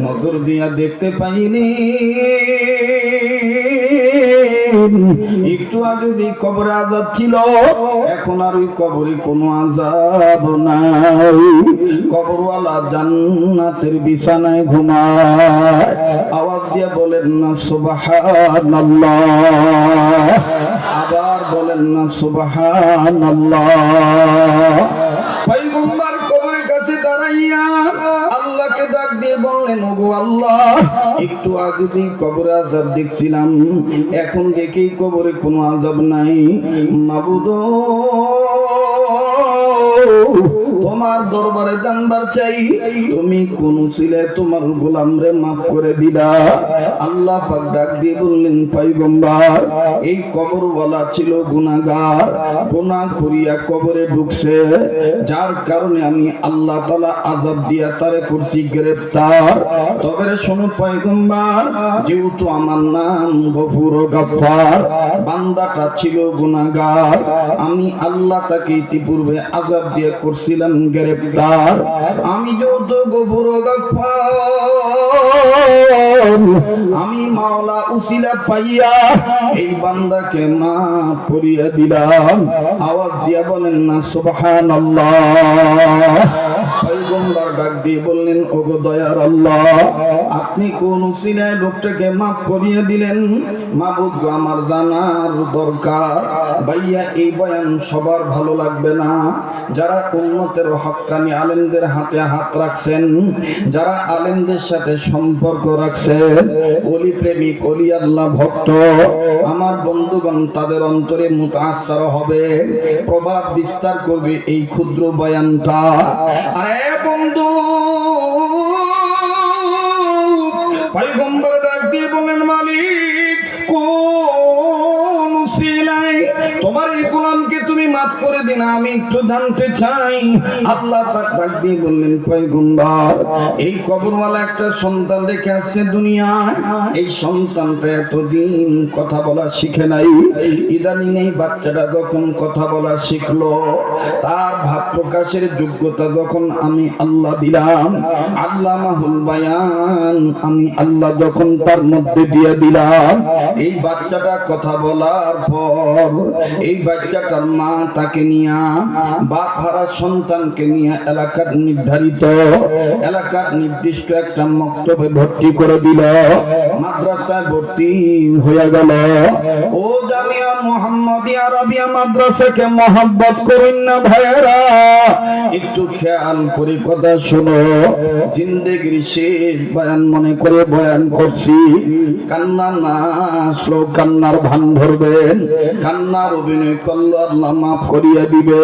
নজর দিয়া দেখতে পাইনি একটু আগে যে কবরে আযাব ছিল, এখন আর ওই কবরে কোনো আযাব নাই। কবরওয়ালা জান্নাতের বিছানায় ঘুমায়। আওয়াজ দিয়ে বলেন না সুবহানাল্লাহ, আবার বলেন না সুবহানাল্লাহ। পয়গম্বর কবরের কাছে দাঁড়াইয়া আল্লাহকে ডাক দিয়ে বললেন, ওগো আল্লাহ, একটু আগে যে কবরে আযাব দেখছিলাম, এখন দেখি কবরে কোনো আযাব নাই। মাবুদ, তোমার দরবারে জানবার চাই, তুমি কোন ছিলে তোমার গোলামরে মাফ করে দিলা। আল্লাহ পাক ডাক দিয়ে বললেন, পয়গম্বর, এই কবরওয়ালা ছিল গুনাহগার, গুনাহ করিয়া কবরে ঢুকছে, যার কারণে আমি আল্লাহ তাআলা আযাব দিয়া তারে করছি গ্রেফতার। তবে শোনো পয়গম্বর, যেহেতু আমার নাম গফুর ও গফফার, বান্দাটা ছিল গুনাহগার, আমি আল্লাহ তাকে ইতিপূর্বে আযাব দিয়ে করছিলাম গ্রেফতার। আমি যেহেতু গফুর ও গফফার, আমি মাওলা উসিলা পাইয়া এই বান্দাকে মাফ করিয়া দিলাম। আওয়াজ দিয়া বলেন না সুবহানাল্লাহ। পয়গম্বর ডাক দিয়ে বললেন, ওগো দয়ার আল্লাহ, আপনি কোন উসিলায় লোকটাকে মাফ করিয়ে দিলেন? মাবুদ গো, আমার জানার দরকার। ভাইয়া, এই বয়ান সবার ভালো লাগবে না। যারা উম্মতের হক্কানি আলেমদের হাতে হাত রাখছেন, যারা আলেমদের সাথে সম্পর্ক রাখছেন, অলি প্রেমিক, অলি আল্লাহ ভক্ত, আমার বন্ধুগণ, তাদের অন্তরে মুতাআসসার হবে, প্রভাব বিস্তার করবে এই ক্ষুদ্র বয়ানটা। আরে বন্ধু, পয়গম্বর ডাক দিয়ে বলেন, মালিক, কোন উসিলায় তোমার এই গোলামকে তুমি মাফ করে দিন, আমি একটু জানতে চাই। আল্লাহ পাক ডাক দিয়ে বললেন, পয়গম্বর, এই কবরওয়ালা একটা সন্তান রেখে আসছে দুনিয়ায়। এই সন্তানটা এতদিন কথা বলা শিখে নাই। ইদানিং এই বাচ্চাটা যখন কথা বলা শিখলো, তার ভাব প্রকাশের যোগ্যতা যখন আমি আল্লাহ দিলাম, আল্লামাহুল বায়ান আমি আল্লাহ যখন তার মধ্যে দিয়ে দিলাম, এই বাচ্চাটা কথা বলার পর এই বাচ্চাটার মা তাকে নিয়ে, বাপ হারা সন্তানকে নিয়ে এলাকার নির্ধারিত, এলাকার নির্দিষ্ট একটা মক্তবে ভর্তি করে দিল, মাদ্রাসায় ভর্তি হয়ে গেল। ও জামিয়া মুহাম্মাদিয়া আরাবিয়া মাদ্রাসাকে মহব্বত করুন না ভাইয়েরা, একটু খেয়াল করে কথা শোনো। জিন্দেগির শেষ বয়ান মনে করে বয়ান করছি। কান্না না আসলো, কান্নার ভান ধরবেন। কান্নার অভিনয় করলো, আল্লাহ মাফ করিয়া দিবে।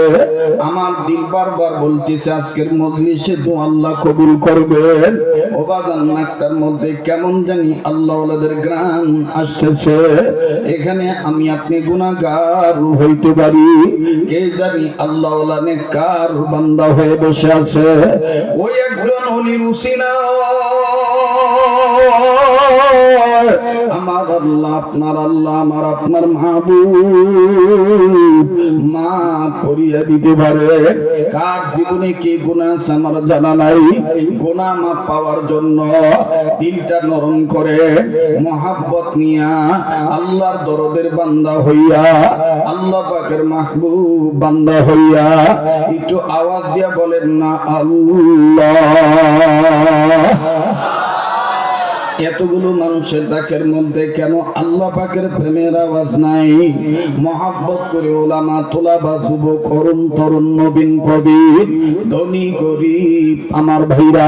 আমার দিল বারবার বলতেছে, আজকের মজলিসে তো আল্লাহ কবুল করবেন। ও বাজান, নাকটার মধ্যে কেমন জানি আল্লাহ ওয়ালাদের গ্রাম আসতেছে। এখানে আমি আপনি গুনাহগার হইতে পারি, কে জানি আল্লাহ ওয়ালা নেককার বান্দা হয়ে বসে আছে। ওই একজন ওলির উসিলা আমার আল্লাহ, আপনার আল্লাহ, আমার আপনার মাহবুব মাফ করিয়া দিতে পারে। কার জীবনে কি গুনাহ আছে আমার জানা নাই। গুনাহ মাফ পাওয়ার জন্য দিলটা নরম করে মহব্বত নিয়া আল্লাহর দরদের বান্দা হইয়া, আল্লাহ পাকের মাহবুব বান্দা হইয়া একটু আওয়াজ দিয়া বলেন না আল্লাহ। এতগুলো মানুষের ডাকের মধ্যে কেন আল্লাহ পাকের প্রেমের আওয়াজ নাই? মহব্বত করে ওলামা, তোলাবা, যুবক, অরুণ, তরুণ, নবীন, প্রবীণ, ধনী, গরিব, আমার ভাইরা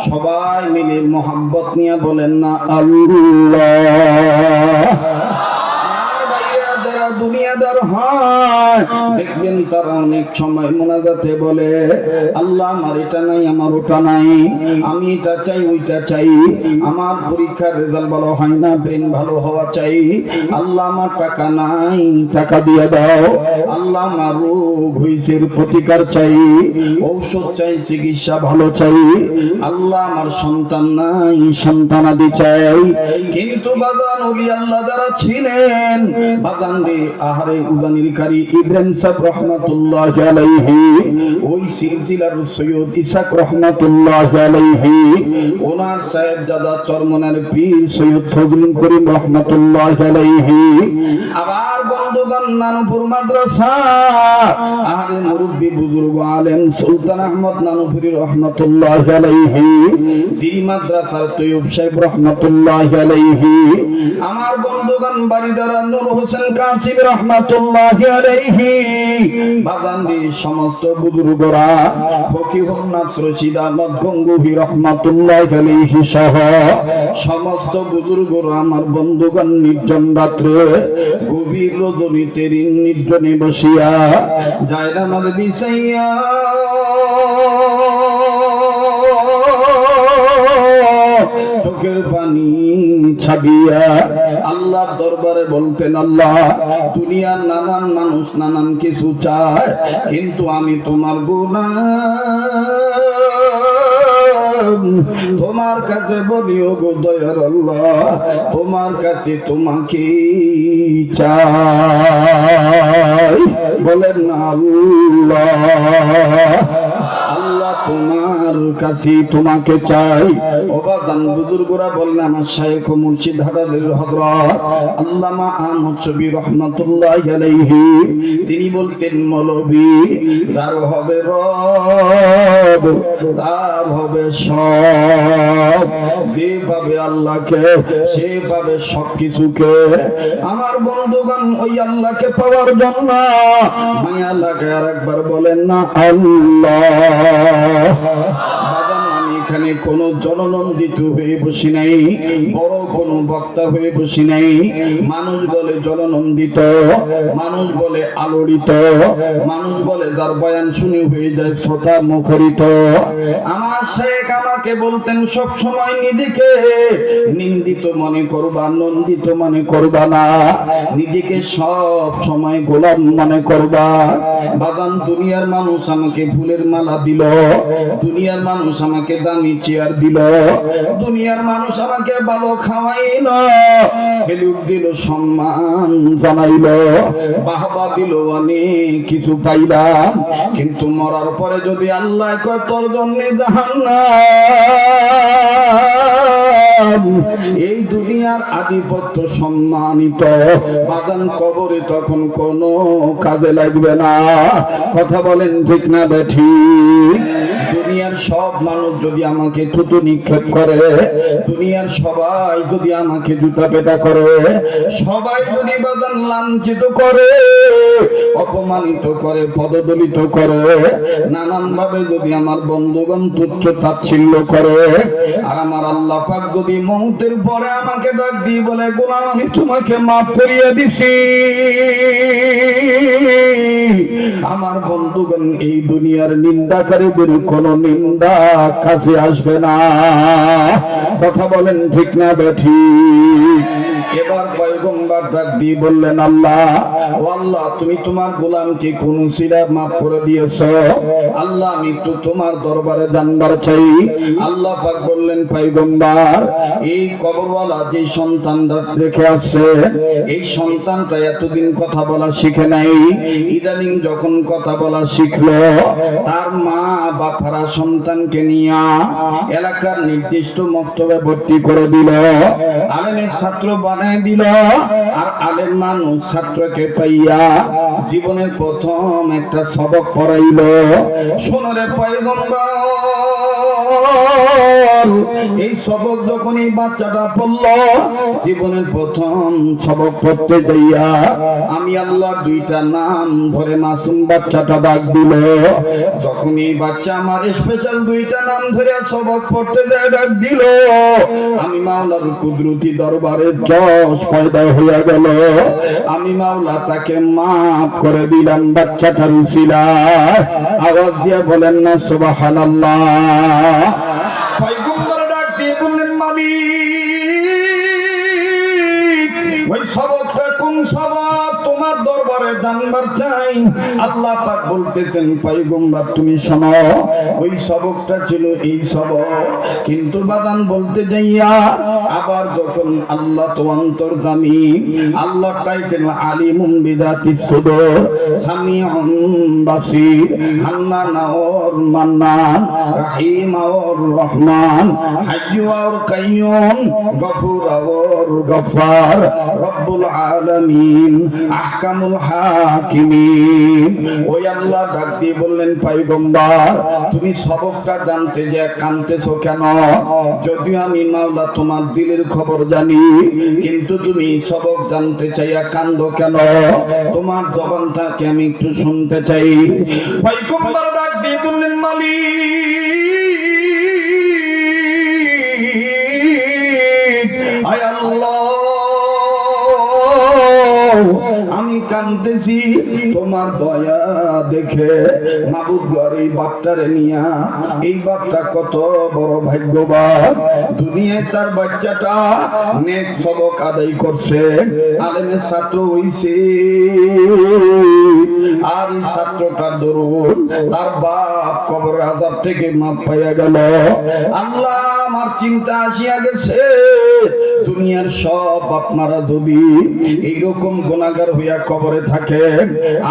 সবাই মিলে মহব্বত নিয়ে বলেন না আল্লাহ। দুনিয়াদার হয় দেখবেন, তারা অনেক সময় মোনাজাতে বলে, আল্লাহ আমার এটা নাই, আমার ওটা নাই, আমি এটা চাই, ওইটা চাই, আমার পরীক্ষার রেজাল্ট ভালো হয় না, ব্রেন ভালো হওয়া চাই, আল্লাহ আমার টাকা নাই, টাকা দিয়ে দাও, আল্লাহ আমার রোগ হইছে, প্রতিকার চাই, ঔষধ চাই, চিকিৎসা ভালো চাই, আল্লাহ আমার সন্তান নাই, সন্তানাদি চাই। কিন্তু বাজান ওলি আল্লাহ যারা ছিলেন, বাজান রে, আহারে উজানির কারি ইব্রাহিম সাহেব রহমাতুল্লাহ আলাইহি, ওই সিলসিলার সৈয়দ ইসাক রহমাতুল্লাহ আলাইহি, ওনার সাহেব দাদা চরমনার পীর সৈয়দ ফজলুল করিম রহমাতুল্লাহ আলাইহি, আবার বন্ধুগণ নানুপুর মাদ্রাসা, আহারে মুরব্বি বুজুর্গ আলেম সুলতান আহমদ নানুপুরি রহমাতুল্লাহ আলাইহি, জিরি মাদ্রাসার তৈয়ব সাহেব রহমাতুল্লাহ আলাইহি, আমার বন্ধুগণ বাড়িদারা নূর হোসেন কাসিম রহমাতুল্লাহ আলাইহি, বাজানদি সমস্ত বুজুর্গরা, ফকিহুন নাফস রশিদ আহমদ গঙ্গুহি রহমাতুল্লাহ আলাইহি সহ সমস্ত বুজুর্গরা, আমার বন্ধুগণ নির্জন রাত্রে গভীর রজনীতে নির্জনে বসিয়া জায়নামাজ বিছাইয়া চোখের পানি ছাবিয়া আল্লাহর দরবারে বলতেন, আল্লাহ দুনিয়ার নানান মানুষ নানান কিছু চায়, কিন্তু আমি তোমার গোলাম, তোমার কাছে বলি ও গো দয়ার আল্লাহ, তোমার কাছে তোমাকে চাই। বলেন না আল্লাহ, আল্লাহ তোমার তোমার কাছে তোমাকে চাই। ও বাজান বুজুর্গরা বলেন আমার শাইখ ও মুর্শিদ হাজারীর হযরত আল্লামা আহমদ শফি রহমাতুল্লাহি আলাইহি তিনি বলতেন মৌলবী যার হবে রব তার হবে সব। যে পাবে আল্লাহকে সে পাবে সবকিছুকে। আমার বন্ধুগণ ওই আল্লাহকে পাওয়ার জন্য মায়া লাগে আর একবার বলেন না আল্লাহ। এখানে কোন জননন্দিত হয়ে বসি নাই, বড় কোন বক্তা হয়ে বসি নাই। মানুষ বলে জননন্দিত, মানুষ বলে আলোড়িত, মানুষ বলে যার বয়ান শুনে হয়ে যায় শ্রোতা মুখরিত। আমার শেখ আমাকে বলতেন সব সময় নিজেকে নিন্দিত মনে করবা, নন্দিত মনে করবা না, নিজেকে সব সময় গোলাম মনে করবা। বাদান দুনিয়ার মানুষ আমাকে ফুলের মালা দিল, দুনিয়ার মানুষ আমাকে দামি চেয়ার দিল, দুনিয়ার মানুষ আমাকে ভালো খাওয়াইল, সেলুট দিল, সম্মান জানাইল, বাহবা দিল, অনেক কিছু পাইলাম। কিন্তু মরার পরে যদি আল্লাহ কয় তোর জন্য জাহান্নাম, এই দুনিয়ার আধিপত্য সম্মানিত, বাদান কবরে তখন কোনো কাজে লাগবে না। কথা বলেন ঠিক না বেঠিক? দুনিয়ার সব মানুষ যদি আমাকে থুতু নিক্ষেপ করে, দুনিয়ার সবাই যদি আমাকে জুতা পেটা করে, সবাই যদি বাদান লাঞ্ছিত করে, অপমানিত করে, পদদলিত করে, নানান ভাবে যদি আমার বন্ধুগণ তুচ্ছ তাচ্ছিল্য করে, আর আমার আল্লাহ পাক যদি মৌতের পরে আমাকে ডাক দিয়ে বলে গোলাম আমি তোমাকে মাফ করিয়ে দিছি, আমার বন্ধুগণ এই দুনিয়ার নিন্দাকারীদের কোন নিন্দা কাছে আসবে না। কথা বলেন ঠিক না বেঠিক? এবার পয়গম্বর ডাক দিয়ে বললেন আল্লাহ, ও আল্লাহ তুমি তোমার গোলামকে কোন সিরা মাফ করে দিয়েছো, আল্লাহ আমি একটু তোমার দরবারে জানবার চাই। আল্লাহ পাক বললেন পয়গম্বর এই কবরওয়ালা যে সন্তানটা রেখে আসছে, এই সন্তানটা এতদিন কথা বলা শিখে নাই, ইদানিং যখন কথা বলা শিখলো, তার মা বাপারা সন্তানকে নিয়ে এলাকার নির্দিষ্ট মক্তবে ভর্তি করে দিল, আলেমের ছাত্র বানায় দিল। আর আলেম মানুষ ছাত্রকে পাইয়া জীবনের প্রথম একটা সবক পড়াইল। শোনরে পয়গম্বর, এই সবক যখন এই বাচ্চাটা পড়ল, জীবনের প্রথম সবক পড়তে যাইয়া আমি আল্লাহ দুইটা নাম ধরে মাসুম বাচ্চাটা ডাক দিল। যখন এই বাচ্চা আমার স্পেশাল দুইটা নাম ধরে সবক পড়তে যায় ডাক দিল, আমি মাওলার কুদরতি দরবারে যশ পয়দা হয়ে গেল। আমি মাওলা তাকে মাফ করে দিলাম বাচ্চাটার উসিলায়। আওয়াজ দিয়ে বলেন না সুবহানাল্লাহ। পয়গম্বর ডাক দিয়ে বললেন মালিক ওই সবকটা কোন সবক তোমার দরবারে জানবার চাই। আল্লাহ পাক বলতেছেন পয়গম্বর তুমি শোনো, ওই সবকটা ছিল এই সবক। কিন্তু বাদান বলতে যাইয়া আবার যখন আল্লাহ তো অন্তর্যামী, আল্লাহ টাইটেল আলিমুম বিযাতিস সুদূর, সামিউম বাসীর, হান্নান ওর মান্নান, রহিম ওর রহমান, হাইয়্যু ওর কাইয়্যুম, গফুর ওর গফফার, রব্বুল আলামিন, আহকামুল হাকিমিন। ওই আল্লাহ ডাক দিয়ে বললেন পয়গম্বর তুমি সবকটা জানতে যে কাঁদতেছো কেন? যদিও আমি মাওলা তোমার দিলের খবর জানি, কিন্তু তুমি সবক জানতে চাইয়া কান্দো কেন? তোমার জবানটাকে আমি একটু শুনতে চাই। পয়গম্বর ডাক দিয়ে বললেন মালিক আয় আল্লাহ, আমি কাঁদতেছি তোমার দয়া দেখে। মাবুদ ঘর এই বাপটারে নিয়া, এই বাপটা কত বড় ভাগ্যবান, দুনিয়ায় তার বাচ্চাটা নেক সবক আদায় করছে, আলেমের ছাত্র হইছে, আর এই ছাত্রটার দরুন তার বাপ কবর আযাব থেকে মাপ পাইয়া গেল। আল্লাহ আমার চিন্তা আসিয়া গেছে, দুনিয়ার সব আপনারা যদি এইরকম গুনাহগার হইয়া কবরে থাকেন,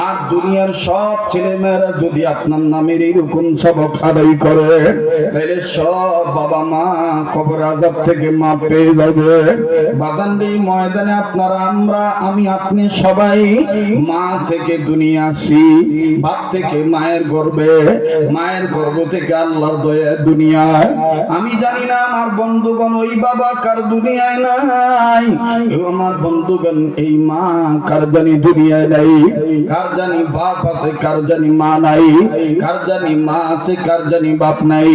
আর দুনিয়ার সব ছেলে মেয়েরা যদি আপনার নামের এইরকম সবক আদায় করে, তাহলে সব বাবা মা কবর আযাব থেকে মাপ পেয়ে যাবে। বাজানরে ময়দানে আপনারা, আমরা, আমি, আপনি সবাই মা থেকে দুনিয়া আসি, বাপ থেকে মায়ের গর্ভে, মায়ের গর্ভ থেকে আল্লাহর দয়া দুনিয়ায়। আমি জানি না আমার বন্ধুগণ ওই বাবা কার দুনিয়ায় নাই, আমার বন্ধুগণ এই মা কার জানি দুনিয়ায় নাই, কার জানি বাপ আছে, কার জানি মা নাই, কার জানি মা আছে, কার জানি বাপ নাই,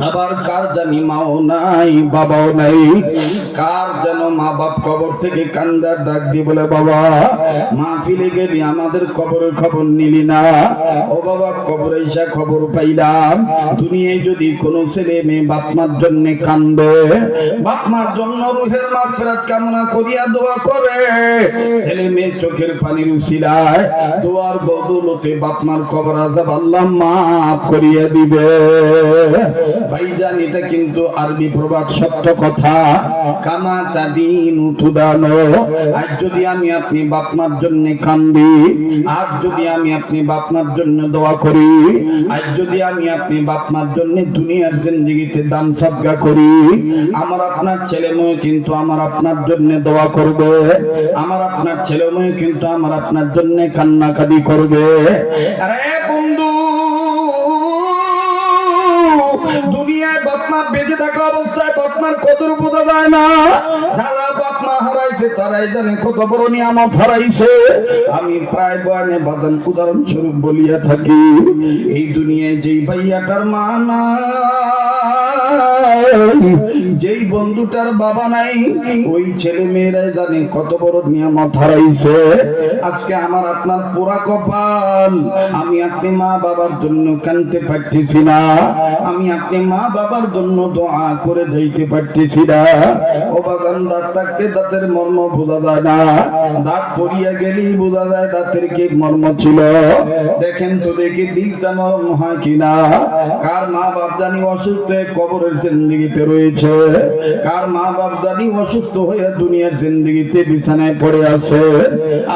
আবার কার জানি মাও নাই বাবাও নাই। কার যেন মা বাপ কবর থেকে কান্দার ডাক দিয়ে বলে, বাবা মাহফিলে গেলি আমাদের কবরের খবর নিলি না, ও বাবা কবরে এসে খবর পাইলাম দুনিয়ায় যদি কোনো ছেলে মেয়ে বাপ মার জন্য কান্দে, বাপ মার জন্য রুহের মাগফিরাত কামনা করিয়া দোয়া করে, ছেলে মেয়ে চোখের পানির উসিলায় দোয়ার বদৌলতে বাপ মার কবর আযাব আল্লাহ মাফ করিয়া দিবে। ভাইজান এটা কিন্তু আরবি প্রবাদ সত্য কথা, কামা তাদিনু তুদানো। আজ যদি আমি আপনি বাপ মার জন্য কান্দি, আজ যদি আমি আপনি বাপ মার জন্য দোয়া করি, আজ যদি আমি আপনি বাপ মার জন্য দুনিয়ার জিন্দেগিতে দান সদকা করি, আমার আপনার ছেলে মেয়ে কিন্তু আমার আপনার জন্য দোয়া করবে, আমার আপনার ছেলে মেয়ে কিন্তু আমার আপনার জন্য কান্নাকাটি করবে। আরে বন্ধু, দুনিয়ায় বাপমা বেঁচে থাকা অবস্থায় বাপমার কদর বোঝা যায় না। যারা বাপমা হারাইছে তারাই জানে কত বড় নিয়ামত হারাইছে। আমি প্রায় বয়ানে বাদান উদাহরণস্বরূপ বলিয়া থাকি, এই দুনিয়ায় যেই ভাইয়াটার মা নাই, যেই বন্ধুটার বাবা নাই, ওই ছেলে মেয়েরাই জানে কত বড় নিয়ামত হারাইছে। আজকে আমার আপনার পোড়া কপাল, আমি আপনি মা বাবার জন্য কানতে পারতেছি না, আমি আপনি মা বাবার জন্য দোয়া করে যাইতে পারতেছি না। ও বাগান দাঁত থাকতে দাঁতের মর্ম বোঝা যায় না, দাঁত পড়িয়া গেলেই বোঝা যায় দাঁতের কি মর্ম ছিল। দেখেন তো দেখি দিকটা নরম হয় কিনা। কার মা বাপ জানি অসুস্থ হয়ে কবরের জিন্দেগিতে রয়েছে, কার মা বাপ জানি অসুস্থ হয়ে দুনিয়ার জিন্দেগিতে বিছানায় পড়ে আছে,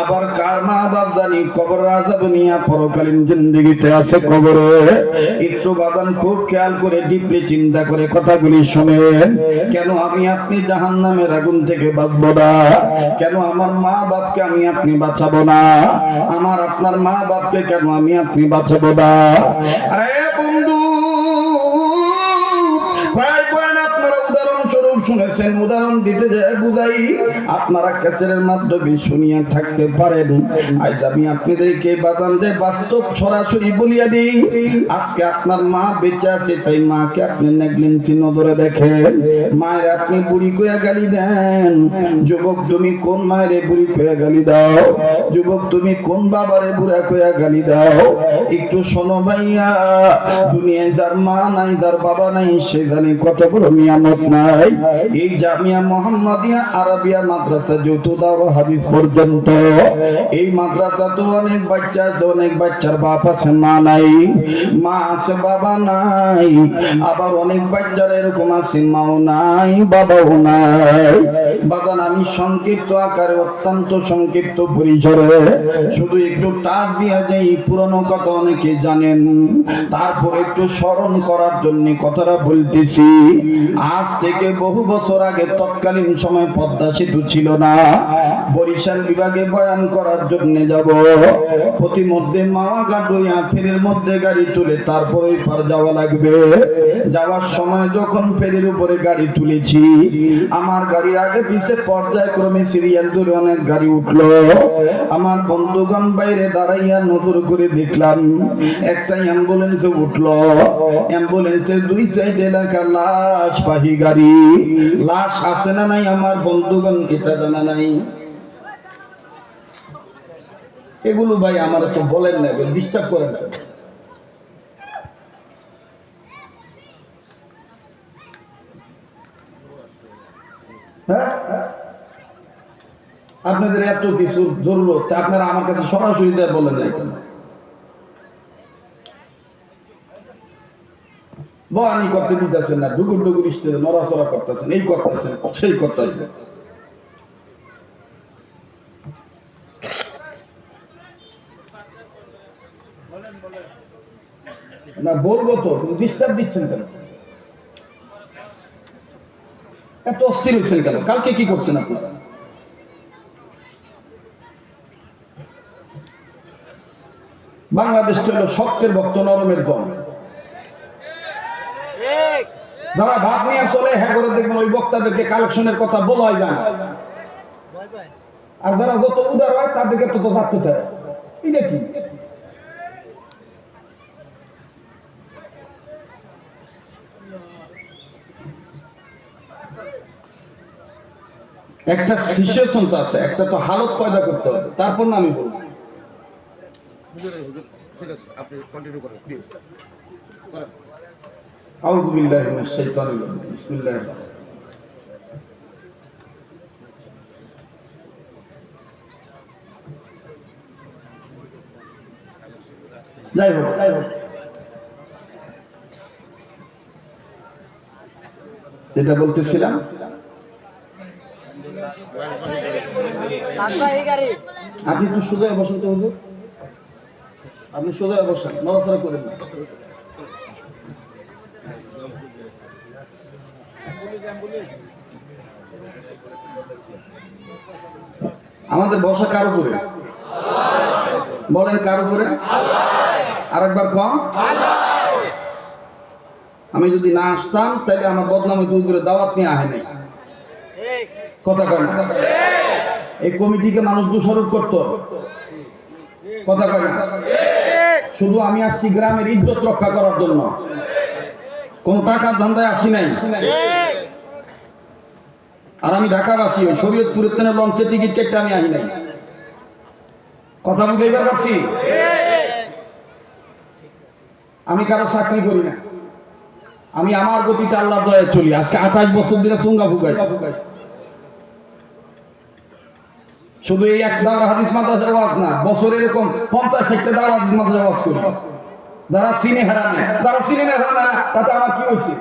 আবার কার মা বাপ জানি কবর আযাব নিয়ে পরকালীন জিন্দেগিতে আছে কবরে। একটু বাদান খুব খেয়াল করে ডিপলি চিন্তা করে কথাগুলি শুনেন। কেন আমি আপনি জাহান্নামের আগুন থেকে বাঁচবো না? কেন আমার মা বাপকে আমি আপনি বাঁচাবো না? আমার আপনার মা বাপকে কেন আমি আপনি বাঁচাবো না? আরে বন্ধু, আপনারা উদাহরণস্বরূপ শুনেছেন, উদাহরণ দিতে যায় বুঝাই, আপনারা ক্যাসেটের মাধ্যমে শুনিয়া থাকতে পারেন। আজ আমি আপনাদেরকে বাজানদের বাস্তব সরাসরি বলিয়া দিই, আজকে আপনার মা বেঁচে আছে তাই মাকে আপনি নেগলেন্সি নজরে দেখেন। মায়ের আপনি বুড়ি কইয়া গালি দেন। যুবক তুমি কোন মায়ের বুড়ি কইয়া গালি দাও? যুবক তুমি কোন বাবারে বুড়া কইয়া গালি দাও? একটু শোনো ভাইয়া, দুনিয়ায় যার মা নাই, যার বাবা নাই, সে জানে কত বড় নিয়ামত নাই। এই জামিয়া মোহাম্মদিয়া আরাবিয়া মাদ্রাসা যত দাও হাদিস পর্যন্ত, এই মাদ্রাসা তো অনেক বাচ্চা আছে, অনেক বাচ্চার বাপ আছে মা নাই, মা আছে বাবা নাই, আবার অনেক বাচ্চার এরকম আছে মাও নাই বাবাও নাই। বাদান আমি সংক্ষিপ্ত আকারে, অত্যন্ত সংক্ষিপ্ত পরিসরে শুধু একটু টাচ দিয়া যাই, পুরনো কথা অনেকে জানেন, তারপর একটু স্মরণ করার জন্য কথাটা বলতেছি। আজ থেকে বহু বছর আগে তৎকালীন সময় পদ্মা সেতু ছিল না, বরিশাল বিভাগে বয়ান করার জন্য যাব, প্রতিমধ্যে মাওয়া ঘাট হইয়া ফেরির মধ্যে গাড়ি তুলে তারপর ওই পার যাওয়া লাগবে। যাওয়ার সময় যখন ফেরির উপরে গাড়ি তুলেছি, আমার গাড়ির আগে পিছে পর্যায়ক্রমে সিরিয়াল ধরে অনেক গাড়ি উঠলো। আমার বন্ধুগণ বাইরে দাঁড়াইয়া নজর করে দেখলাম একটা অ্যাম্বুলেন্স উঠলো। অ্যাম্বুলেন্সের দুই সাইডে লেখা লাশবাহী গাড়ি। লাশ আছে না নাই আমার বন্ধুগণ এটা জানা নাই। এগুলো ভাই আমার তো বলেন না, ডিস্টার্ব করেন না। হ্যাঁ, আপনাদের এত কিছু জরুরত, আপনারা আমার কাছে সরাসরি বলেন না। বয়ানি করতে দিতেছেন না, ডুগুর ডুগুর স্টেজে নড়াচড়া করতেছেন, এই করতেছেন সেই করতেছেন। না বলবো তো, ডিস্টার্ব দিচ্ছেন কেন? এত অস্থির হয়েছেন কেন? কালকে কি করছেন আপনারা? বাংলাদেশ হলো শক্তের ভক্ত, নরমের দল। যারা ভাব নিয়ে চলে হ্যাঁ করে দেখবেন ওই বক্তাদেরকে কালেকশনের কথা বলাই যায় না। আর যারা যত উদার হয় তাদেরকে তত থাকতে চায়। এটা কি? একটা সিচুয়েশন তো আছে, একটা তো হালত পয়দা করতে হবে, তারপর না আমি বলবো। ঠিক আছে, আপনি কন্টিনিউ করেন প্লিজ। আউযু বিল্লাহি মিনাশ শাইতানির রাজিম। বিসমিল্লাহির রহমানির রহিম। যাই হোক, যেটা বলতেছিলাম, আপনি একটু সোজা বসেন তো হুজুর, আপনি সোজা বসেন, নড়াচড়া করেন না। আমাদের বসা কার উপরে? বলেন কার উপরে? আরেকবার কম। আমি যদি না আসতাম তাহলে আমার বদনামে দূর করে দাওয়াত নিয়ে আহে নাই। কথা কয় না? এই কমিটিকে মানুষ দোষারোপ করতো। কথা কয় না? শুধু আমি আসছি গ্রামের ইজ্জত রক্ষা করার জন্য, কোন টাকার ধান্দায় আসি নাই। আর আমি ঢাকাবাসী, ওই শরীয়তপুরের তেনে লঞ্চের টিকিট কেটে আমি আহি নাই। কথা বুঝাইবার পারছি? আমি কারো চাকরি করি না, আমি আমার গতিতে আল্লাহ দয়ায় চলি। আজকে 28 বছর ধরে চুঙ্গা ফুকাই। শুধু এই এক দাওরা হাদিস মাদ্রাসার ওয়াজ না, বছরে এরকম 50-60টা দাওরা হাদিস মাদ্রাসার ওয়াজ করি। যারা চিনে হারানে, যারা চিনে না হারানে না, তাতে আমার কি হয়েছে?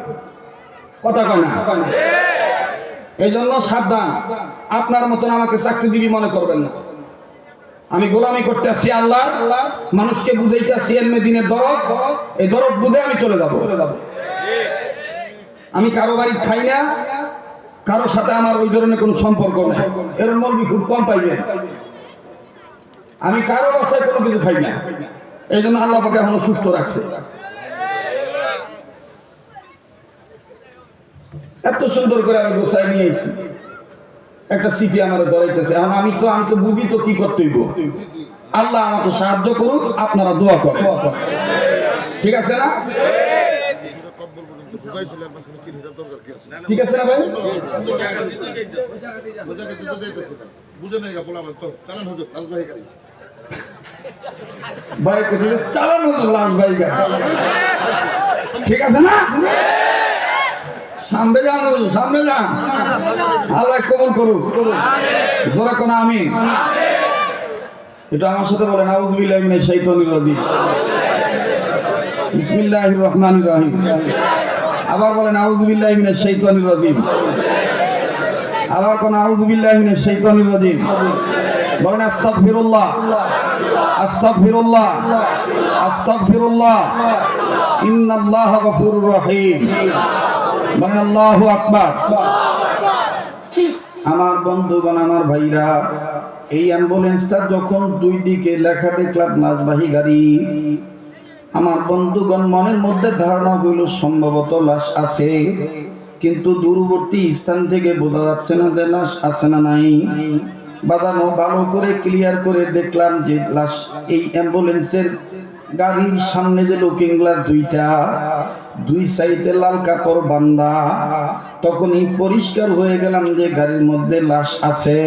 কথা কয় না? এই জন্য সাবধান, আপনার মতন আমাকে চাকরিজীবী মনে করবেন না। আমি গোলামি করতে আসছি আল্লাহ, মানুষকে বুঝাইতে আসছি এলমে দিনের দরদ। এই দরদ বুঝে আমি চলে যাব। আমি কারো বাড়ি খাই না, কারোর সাথে আমার ওই ধরনের কোনো সম্পর্ক নেই। এর মলবি খুব কম পাইবেন। আমি কারো বাসায় কোনো কিছু খাই না, এই জন্য আল্লাহ পাকে এখনো সুস্থ রাখছে। এত সুন্দর করে আমি গোছায় নিয়ে এসেছি, একটা সিটি আমার ধরাইতেছে। এখন আমি তো বুঝি তো কি করতে হইব। আল্লাহ আমাকে সাহায্য করুক, আপনারা দোয়া করেন। ঠিক আছে না? ঠিক আছে না ভাই? ভাই কোথায় চালানো লাশ ভাই? ঠিক আছে না? সামনে যান, সামনে যান। আল্লাহ কবুল করুক। জোরে কোন আমিন। এটা আমার সাথে বলেন, আউযু বিল্লাহি মিনাশ শাইতানির রাজিম। বিসমিল্লাহির রহমানির রহিম। আবার বলেন, আউযু বিল্লাহি মিনাশ শাইতানির রাজিম। আবার কোন আউযু বিল্লাহি মিনাশ শাইতানির রাজিম। বলেন আস্তাগফিরুল্লাহ, আস্তাগফিরুল্লাহ, আস্তাগফিরুল্লাহ। ইন্নাল্লাহা গফুরুর রহিম। বলেন আল্লাহু আকবার। আমার বন্ধুগণ, আমার ভাইরা, এই অ্যাম্বুলেন্সটা যখন দুই দিকে লেখা দেখলাম লাশবাহী গাড়ি, আমার বন্ধুগণ মনের মধ্যে ধারণা হইল সম্ভবত লাশ আছে, কিন্তু দূরবর্তী স্থান থেকে বোঝা যাচ্ছে না যে লাশ আছে না নাই। বাদানো ভালো করে ক্লিয়ার করে দেখলাম যে লাশ এই অ্যাম্বুলেন্সের গাড়ির সামনে যে লুকিং গ্লাস দুইটা, দুই সাইডে লাল কাপড় বান্ধা। তখনই পরিষ্কার হয়ে গেলাম যে গাড়ির মধ্যে লাশ আছে,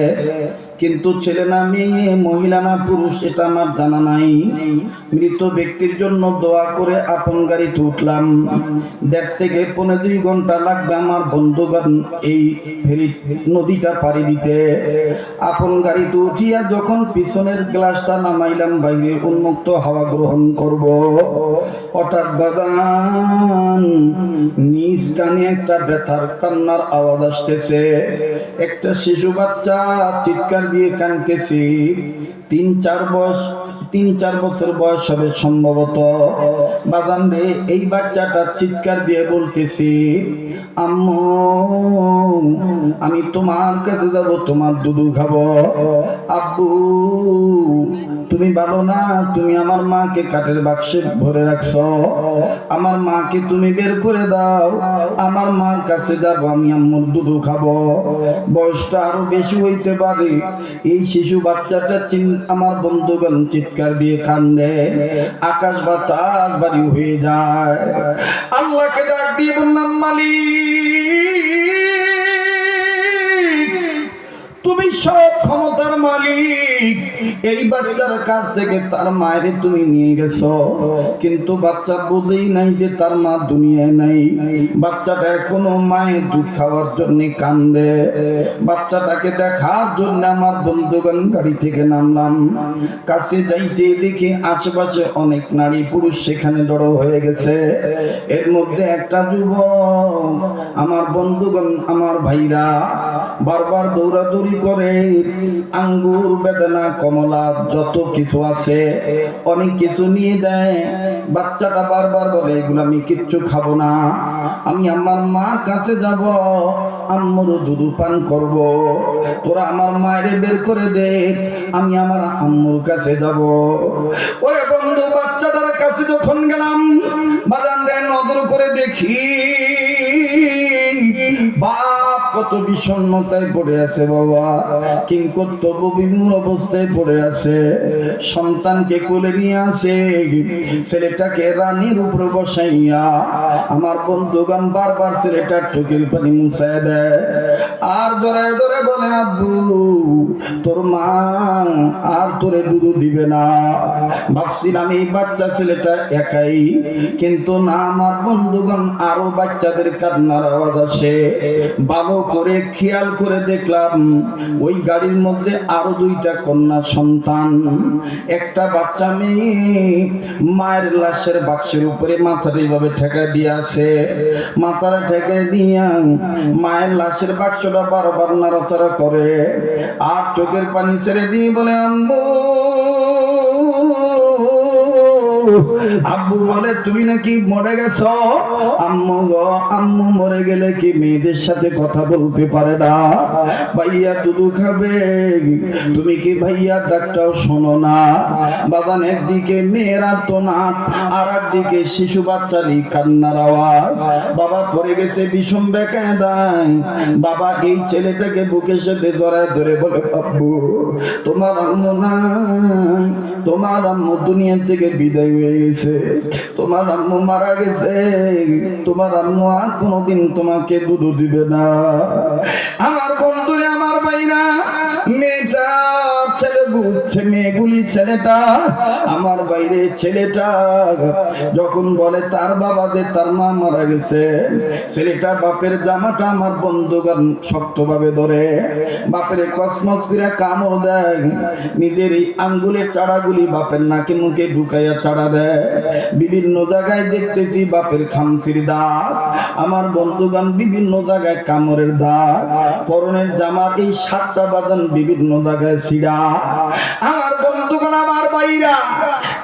কিন্তু ছেলে না মেয়ে, মহিলা না পুরুষ, এটা আমার জানা নাই। মৃত ব্যক্তির জন্য দোয়া করে আপন গাড়িতে উঠলাম। 1.5 থেকে 2.5 ঘন্টা লাগবে আমার বন্ধুগণ এই ফেরি নদীটা পাড়ি দিতে। আপন গাড়িতে উঠিয়া যখন পিছনের গ্লাসটা নামাইলাম, বাইরে উন্মুক্ত হাওয়া গ্রহণ করব, হঠাৎ বাগান নিজ কানে একটা ব্যথার কান্নার আওয়াজ আসতেছে। একটা শিশু বাচ্চা চিৎকার দিয়ে কানতেছে। 3-4 3-4 বছর বয়স হবে সম্ভবত। বাজান রে, এই বাচ্চাটা চিৎকার দিয়ে বলতেছি, আম্মু আমি তোমার কাছে যাব, তোমার দুধু খাবো। আব্বু তুমি ভালো না, তুমি আমার মাকে কাঠের বাক্সে ভরে রাখছো, আমার মাকে তুমি বের করে দাও, আমার মার কাছে যাব, আমি আম্মুর দুধু খাবো। বয়সটা আরো বেশি হইতে পারে। এই শিশু বাচ্চাটা আমার বন্ধুগণ চিৎকার দিয়ে কান্দে, আকাশ বাতাস বাড়ি হয়ে যায়। আল্লাহকে ডাক দিয়ে বললাম, মালিক তুমি সব ক্ষমতার মালিক, এই বাচ্চার কাছ থেকে তার মায়ের তুমি নিয়ে গেছো, কিন্তু বাচ্চা বোঝেই নাই যে তার মা দুনিয়ায় নাই। বাচ্চাটা এখনো মায়ের দুধ খাওয়ার জন্য কান্দে। বাচ্চাটাকে দেখার জন্য আমার বন্ধুগণ গাড়ি থেকে নামলাম। কাছে যাইতে দেখি আশেপাশে অনেক নারী পুরুষ সেখানে জড়ো হয়ে গেছে। এর মধ্যে একটা যুবক, আমার বন্ধুগণ আমার ভাইরা বারবার দৌড়াদৌড়ি করে আঙ্গুর, বেদানা, কমলা যত কিছু আছে অনেক কিছু নিয়ে দেয়। বাচ্চাটা বারবার বলে, এগুলো আমি কিচ্ছু খাবো না, আমি আমার মার কাছে যাব, আম্মুর দুধ পান করব। তোরা আমার মায়ের বের করে দে, আমি আমার আম্মুর কাছে যাব। ওরে বন্ধু, বাচ্চাটার কাছে যখন গেলাম, বাজান রে নজর করে দেখি বাপ কত বিষণ্ণতায় পড়ে আছে, বাবা কিংকর্তব্য বিমূঢ় অবস্থায় পড়ে আছে। সন্তানকে কোলে নিয়ে আসে, ছেলেটাকে রানীর উপরে বসাইয়া আমার বন্ধুগণ বারবার ছেলেটার চোখের পানি মুছায় দেয়, আর ধরে ধরে বলে, আব্বু তোর মা আর তোরে দুধ দিবে না। ভাবছিলাম এই বাচ্চা ছেলেটা একাই, কিন্তু না, আমার বন্ধুগণ আরো বাচ্চাদের কান্নার আওয়াজ আসে। ভালো করে খেয়াল করে দেখলাম ওই গাড়ির মধ্যে আরো 2টা কন্যা সন্তান। একটা বাচ্চা মেয়ে মায়ের লাশের বাক্সের উপরে মাথাটা এইভাবে ঠেকা দিয়ে আছে। মাথাটা ঠেকে দিয়া মায়ের লাশের বাক্সটা বারবার নাড়াচাড়া করে, আর চোখের পানি ছেড়ে দিয়ে বলে, আম্মু। আব্বু বলে, তুমি নাকি মরে গেছো? আম্মু গো, আম্মু মরে গেলে কি মেয়েদের সাথে কথা বলতে পারে না? ভাইয়া দুধু খাবে, তুমি কি ভাইয়া ডাকটাও শোনো না? বাগান একদিকে মেয়েরা তো না, আর একদিকে শিশু বাচ্চারই কান্নার আওয়াজ। বাবা পড়ে গেছে বিষম বেকায় দেয়। বাবা এই ছেলেটাকে বুকের সাথে জড়ায় ধরে বলে, আব্বু তোমার আম্মু নাই, তোমার আম্মু দুনিয়া থেকে বিদায় হয়ে গেছে, তোমার আম্মু মারা গেছে, তোমার আম্মু আর কোনোদিন তোমাকে দুধ দিবে না। আমার বন্ধুরে, আমার ভাইরা, মেয়েটা ছেলে বুঝছে, মেয়েগুলি ছেলেটা আমার বাইরে, ছেলেটা যখন বলে তার বাবা যে তার মা মারা গেছে, ছেলেটা বাপের জামাটা আমার বন্ধুগণ শক্তভাবে ধরে, বাপের কসমস করে কামড় দেয়, নিজের এই আঙ্গুলের চাড়াগুলি বাপের নাকে মুখে ঢুকাইয়া চাড়া দেয়। বিভিন্ন জায়গায় দেখতেছি বাপের খামচির দাগ, আমার বন্ধুগণ বিভিন্ন জায়গায় কামড়ের দাগ, পরনের জামার এই 7টা বাদন বিভিন্ন জায়গায় ছিড়া। আমার বন্ধুগণ, আমার ভাইরা,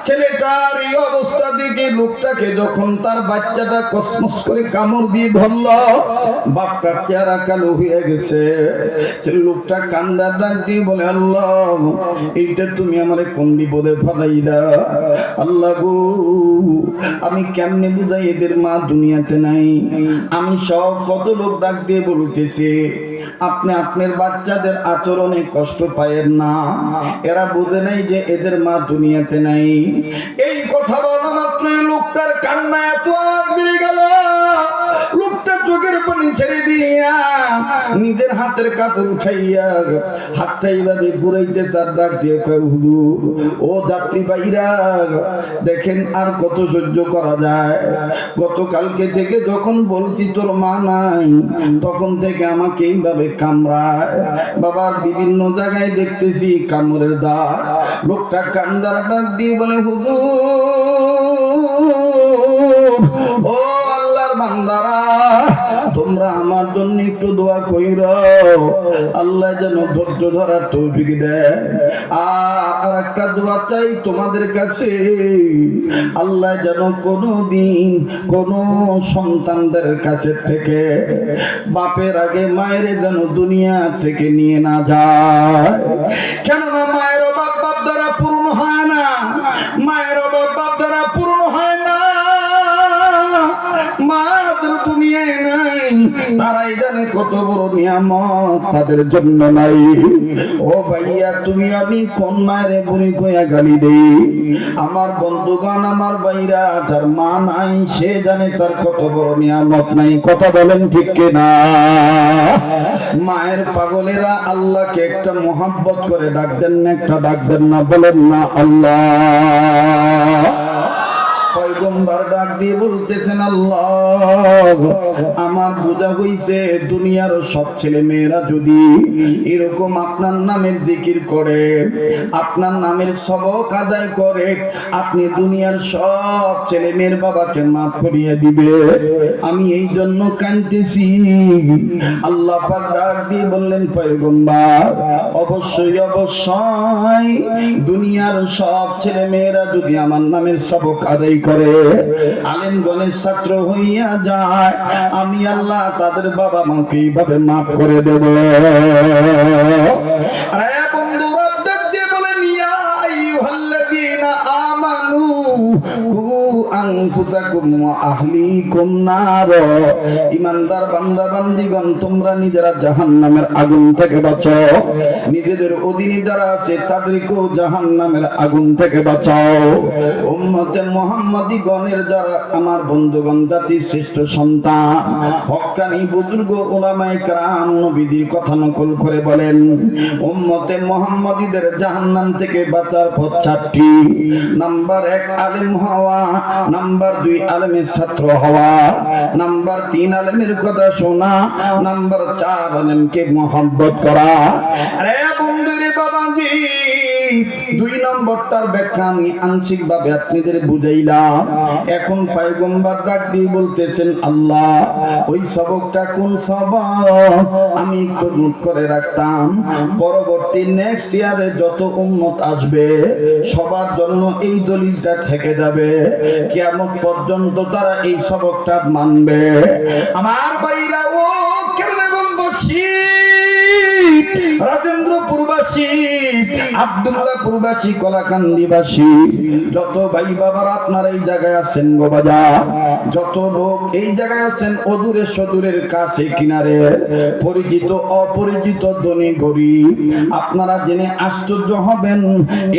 ছেলেটার এই অবস্থা দেখে লোকটাকে যখন তার বাচ্চাটা কসমস করে কামড় দিয়ে ধরল, বাপটার চেহারা কালো হয়ে গেছে। সে লোকটা কান্দার ডাক দিয়ে বলে, আল্লাহ এইটা তুমি আমার কোন বিপদে ফালাইলা? আল্লাহ গো, আমি কেমনে বুঝাই এদের মা দুনিয়াতে নাই? আমি সব কত লোক ডাক দিয়ে বলতেছে, আপনি আপনার বাচ্চাদের আচরণে কষ্ট পায়েন না, এরা বুঝে নাই যে এদের মা দুনিয়াতে নাই। এই কথা বলা মাত্র লোকটার কান্না এত আওয়াজ বেড়ে গেল, লোকটা চোখের পানি ছেড়ে দিয়া নিজের হাতের কাপড় উঠাইয়া হাতটা এইভাবে ঘুরাইতে চার ডাক দিয়ে কয়, হুজুর ও যাত্রী ভাইরা দেখেন আর কত সহ্য করা যায়? গতকালকে থেকে যখন বলছি তোর মা নাই, তখন থেকে আমাকে এইভাবে কামড়ায়। বাবার বিভিন্ন জায়গায় দেখতেছি কামড়ের দাগ। লোকটা কান্দার ডাক দিয়ে বলে, হুজুর ও আল্লাহর বান্দারা, তোমরা আমার জন্য একটু দোয়া কইর, আল্লাহ যেন ধৈর্য ধরার তৌফিক দেয়। আর একটা দোয়া চাই তোমাদের কাছে, আল্লাহ যেন কোনোদিন কোন সন্তানদের কাছে থেকে বাপের আগে মায়ের যেন দুনিয়া থেকে নিয়ে না যায়। কেননা মায়ের অভাব বাপ দ্বারা পূর্ণ হয় না, মায়ের অভাব বাপ দ্বারা পূর্ণ হয় না। মাদের দুনিয়ায় নাই, তারাই জানে কত বড় নিয়ামত তাদের জন্য নাই। ও ভাইয়া, তুমি আমি কোন মায়ের বুড়ি কইয়া গালি দেই? আমার বন্ধুগণ, আমার ভাইরা, যার মা নাই সে জানে তার কত বড় নিয়ামত নাই। কথা বলেন ঠিক কিনা? মায়ের পাগলেরা আল্লাহকে একটা মোহাব্বত করে ডাক দেন না, একটা ডাক দেন না, বলেন না আল্লাহ। পয়গম্বর ডাক দিয়ে বলতেছেন, আল্লাহ আমার বোঝা হইছে দুনিয়ার সব ছেলে মেয়েরা যদি এরকম আপনার নামের জিকির করে, আপনার নামের সবক আদায় করে, আপনি দুনিয়ার সব ছেলে মেয়ের বাবাকে মাফ করিয়ে দিবে। আমি এই জন্য কাঁদতেছি। আল্লাহ পাক ডাক দিয়ে বললেন, পয়গম্বর অবশ্যই অবশ্যই দুনিয়ার সব ছেলে মেয়েরা যদি আমার নামের সবক আদায় করে, আলেমগণের ছাত্র হইয়া যায়, আমি আল্লাহ তাদের বাবা মাকে এইভাবে মাফ করে দেব। আরে বন্ধু, ডাক দিয়ে বলেন, ইয়া আইয়ুহাল্লাযীনা আমানু কু আনফুসাকুম ওয়া আহলিকুম নার। ঈমানদার বান্দা বান্দীগণ, তোমরা নিজেরা জাহান্নামের আগুন থেকে বাঁচাও, নিজেদের অধীনে যারা আছে তাদেরকেও জাহান্নামের আগুন থেকে বাঁচাও। উম্মতে মুহাম্মাদী গণের যারা আমার বন্ধুগণ, জাতির শ্রেষ্ঠ সন্তান, হক্কানি বুজুর্গ উলামায়ে কেরাম নবীজির কথা নকল করে বলেন, উম্মতে মুহাম্মাদীদের জাহান্নাম থেকে বাঁচার পথ চারটি। নাম্বার 1 আলেম হওয়া, নাম্বার 2 আলেমের ছাত্র হওয়া, নাম্বার 3 আলেমের কথা শোনা, নাম্বার 4 আলেমকে মহব্বত করা। আরে বন্ধুরে বাবাজি, 2 নম্বরটার ব্যাখ্যা আমি আংশিক ভাবে আপনাদের বুঝাইলাম। এখন পয়গম্বর ডাক দিয়ে বলতেছেন, আল্লাহ ওই সবকটা কোন সবক আমি একটু নোট করে রাখতাম, পরবর্তী নেক্সট ইয়ারে যত উম্মত আসবে সবার জন্য এই দলিলটা থেকে যাবে, কিয়ামত পর্যন্ত তারা এই সবকটা মানবে। আমার ভাইরা, ও কেরানীগঞ্জবাসী, রাজেন্দ্রপুরবাসী, আব্দুল্লাহপুরবাসী, কলাকান্দিবাসী, যত ভাই বাবার আপনারা এই জায়গায় আছেন গো বাজার, যত লোক এই জায়গায় আছেন, অদূরে সদূরের কাছে কিনারে, পরিচিত অপরিচিত, ধনী গরিব, আপনারা জেনে আশ্চর্য হবেন,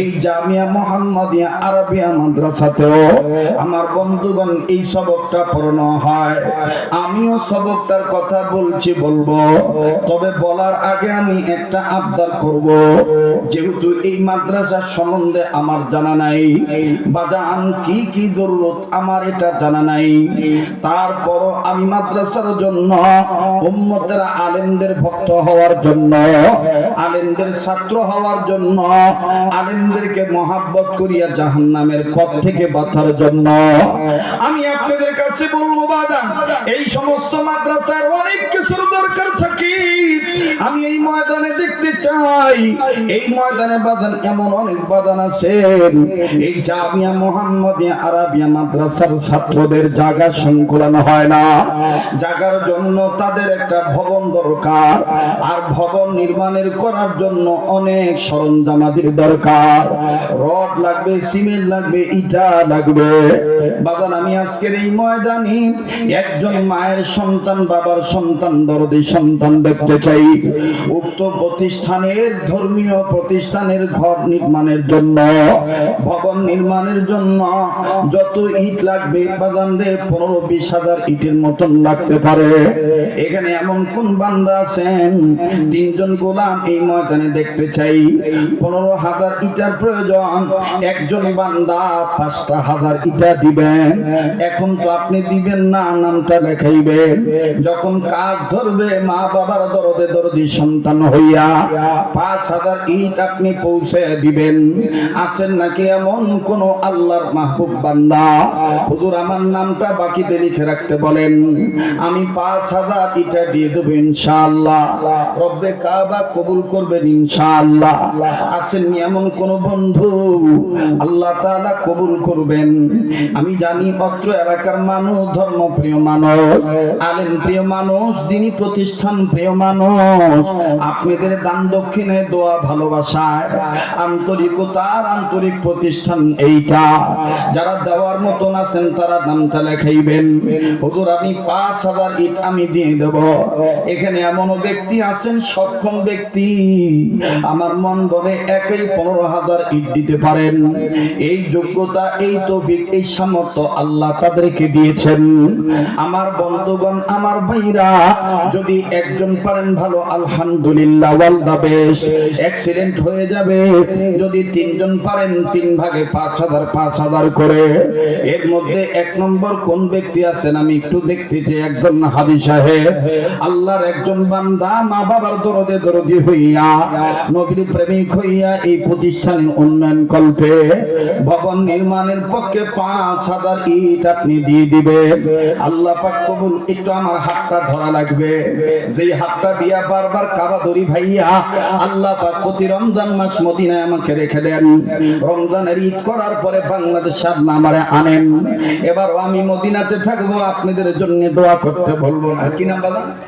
এই জামিয়া মুহাম্মাদিয়া আরাবিয়া মাদ্রাসাতেও আমার বন্ধুগণ এই সবকটা পড়ানো হয়। আমিও সবকটার কথা বলবো, তবে বলার আগে আমি একটা আবদার করব। যেহেতু এই মাদ্রাসা সম্বন্ধে আমার জানা নাই, বাজান কি কি জরুরত আমার এটা জানা নাই, তারপরও আমি মাদ্রাসার জন্য, উম্মতের আলেমদের ভক্ত হওয়ার জন্য, আলেমদের ছাত্র হওয়ার জন্য, আলেমদেরকে মহাব্বত করিয়া জাহান্নামের পথ থেকে বাঁচার জন্য আমি আপনাদের কাছে বলবো, বাজান এই সমস্ত মাদ্রাসার অনেক কিছুর দরকার থাকে। আমি এই ময়দানে দেখতে চাই, এই ময়দানে বাজান এমন অনেক বাজান আছেন, এই জামিয়া মুহাম্মাদিয়া আরাবিয়া মাদ্রাসার ছাত্রদের জায়গা সংকুলন হয় না, জায়গার জন্য তাদের একটা ভবন দরকার, আর ভবন নির্মাণের করার জন্য অনেক সরঞ্জামাদির দরকার, রড লাগবে, সিমেন্ট লাগবে, ইটা লাগবে। বাজান আমি আজকের এই ময়দানে একজন মায়ের সন্তান, বাবার সন্তান, দরদি সন্তান দেখতে চাই। উক্ত প্রতিষ্ঠানের, ধর্মীয় প্রতিষ্ঠানের ঘর নির্মাণের জন্য, ভবন নির্মাণের জন্য যত ইট লাগবে বাজান রে, 15-20 হাজার ইটের মতন লাগতে পারে। এখানে এমন কোন বান্দা আছেন, 3 জন গোলাম এই ময়দানে দেখতে চাই, 15,000 ইটার প্রয়োজন, একজন বান্দা 5,000 ইটা দিবেন। এখন তো আপনি দিবেন না, নামটা লেখাইবেন। যখন কাজ ধরবে, মা বাবার দরদে দরদি সন্তান হইয়া 5 5,000 ইট আপনি পৌঁছে দিবেন। আছেন নাকি এমন কোন আল্লাহর মাহবুব বান্দা, হুজুর আমার নামটা বাকিতে লিখে রাখতে বলেন, আমি 5,000 ইটা দিয়ে দেব ইনশাআল্লাহ। রব্বে কাবা কবুল করবেন ইনশাআল্লাহ। আছেন এমন কোন বন্ধু, আল্লাহ তাআলা কবুল করবেন। আমি জানি অত্র এলাকার মানুষ ধর্মপ্রিয় মানুষ, আলেম প্রিয় মানুষ, দিনী প্রতিষ্ঠান প্রিয় মানুষ। আপনাদের দান দক্ষিণে দোয়া ভালোবাসায় আন্তরিকতার আন্তরিক প্রতিষ্ঠান এইটা। যারা দেওয়ার মতন আছেন তারা নামটা লেখাইবেন। হুজুর আমি 5,000 ইট আমি দিয়ে দেব। এখানে এমন ব্যক্তি আছেন সক্ষম ব্যক্তি, আমার মন বলে একই 15,000 ইট দিতে পারেন। এই যোগ্যতা, এই তৌফিক, এই সামর্থ্য আল্লাহ তাদেরকে দিয়েছেন। আমার বন্ধুগণ, আমার ভাইরা, যদি একজন পারেন ভালো আলহামদুলিল্লাহ, ওয়াল দা বেস্ট, এক্সিলেন্ট হয়ে যাবে। যদি 3 জন পারেন 3 ভাগে 5,000 করে। এর মধ্যে 1 নম্বর কোন ব্যক্তি আছেন আমি একটু দেখতে চাই। একজন হাজী সাহেব, আল্লাহর একজন বান্দা, মা বাবার দরদি হইয়া, নবীর প্রেমিক হইয়া এই প্রতিষ্ঠানের উন্নয়ন কল্পে ভবন নির্মাণের পক্ষে 5,000 ইট আপনি দিয়ে দিবেন। আল্লাহ পাক কবুল। একটু আমার হাতটা ধরা লাগবে, যেই হাতটা দিয়া বারবার কাবা ধরি ভাইয়া, আল্লাহ পাক প্রতি রমজান মাস মদিনায় আমাকে রেখে দেন। রমজানের ঈদ করার পরে বাংলাদেশ আমারে আনেন। এবারও আমি মদিনাতে থাকবো, আপনাদের জন্য দোয়া করতে বলবো না। কি নাম বলা?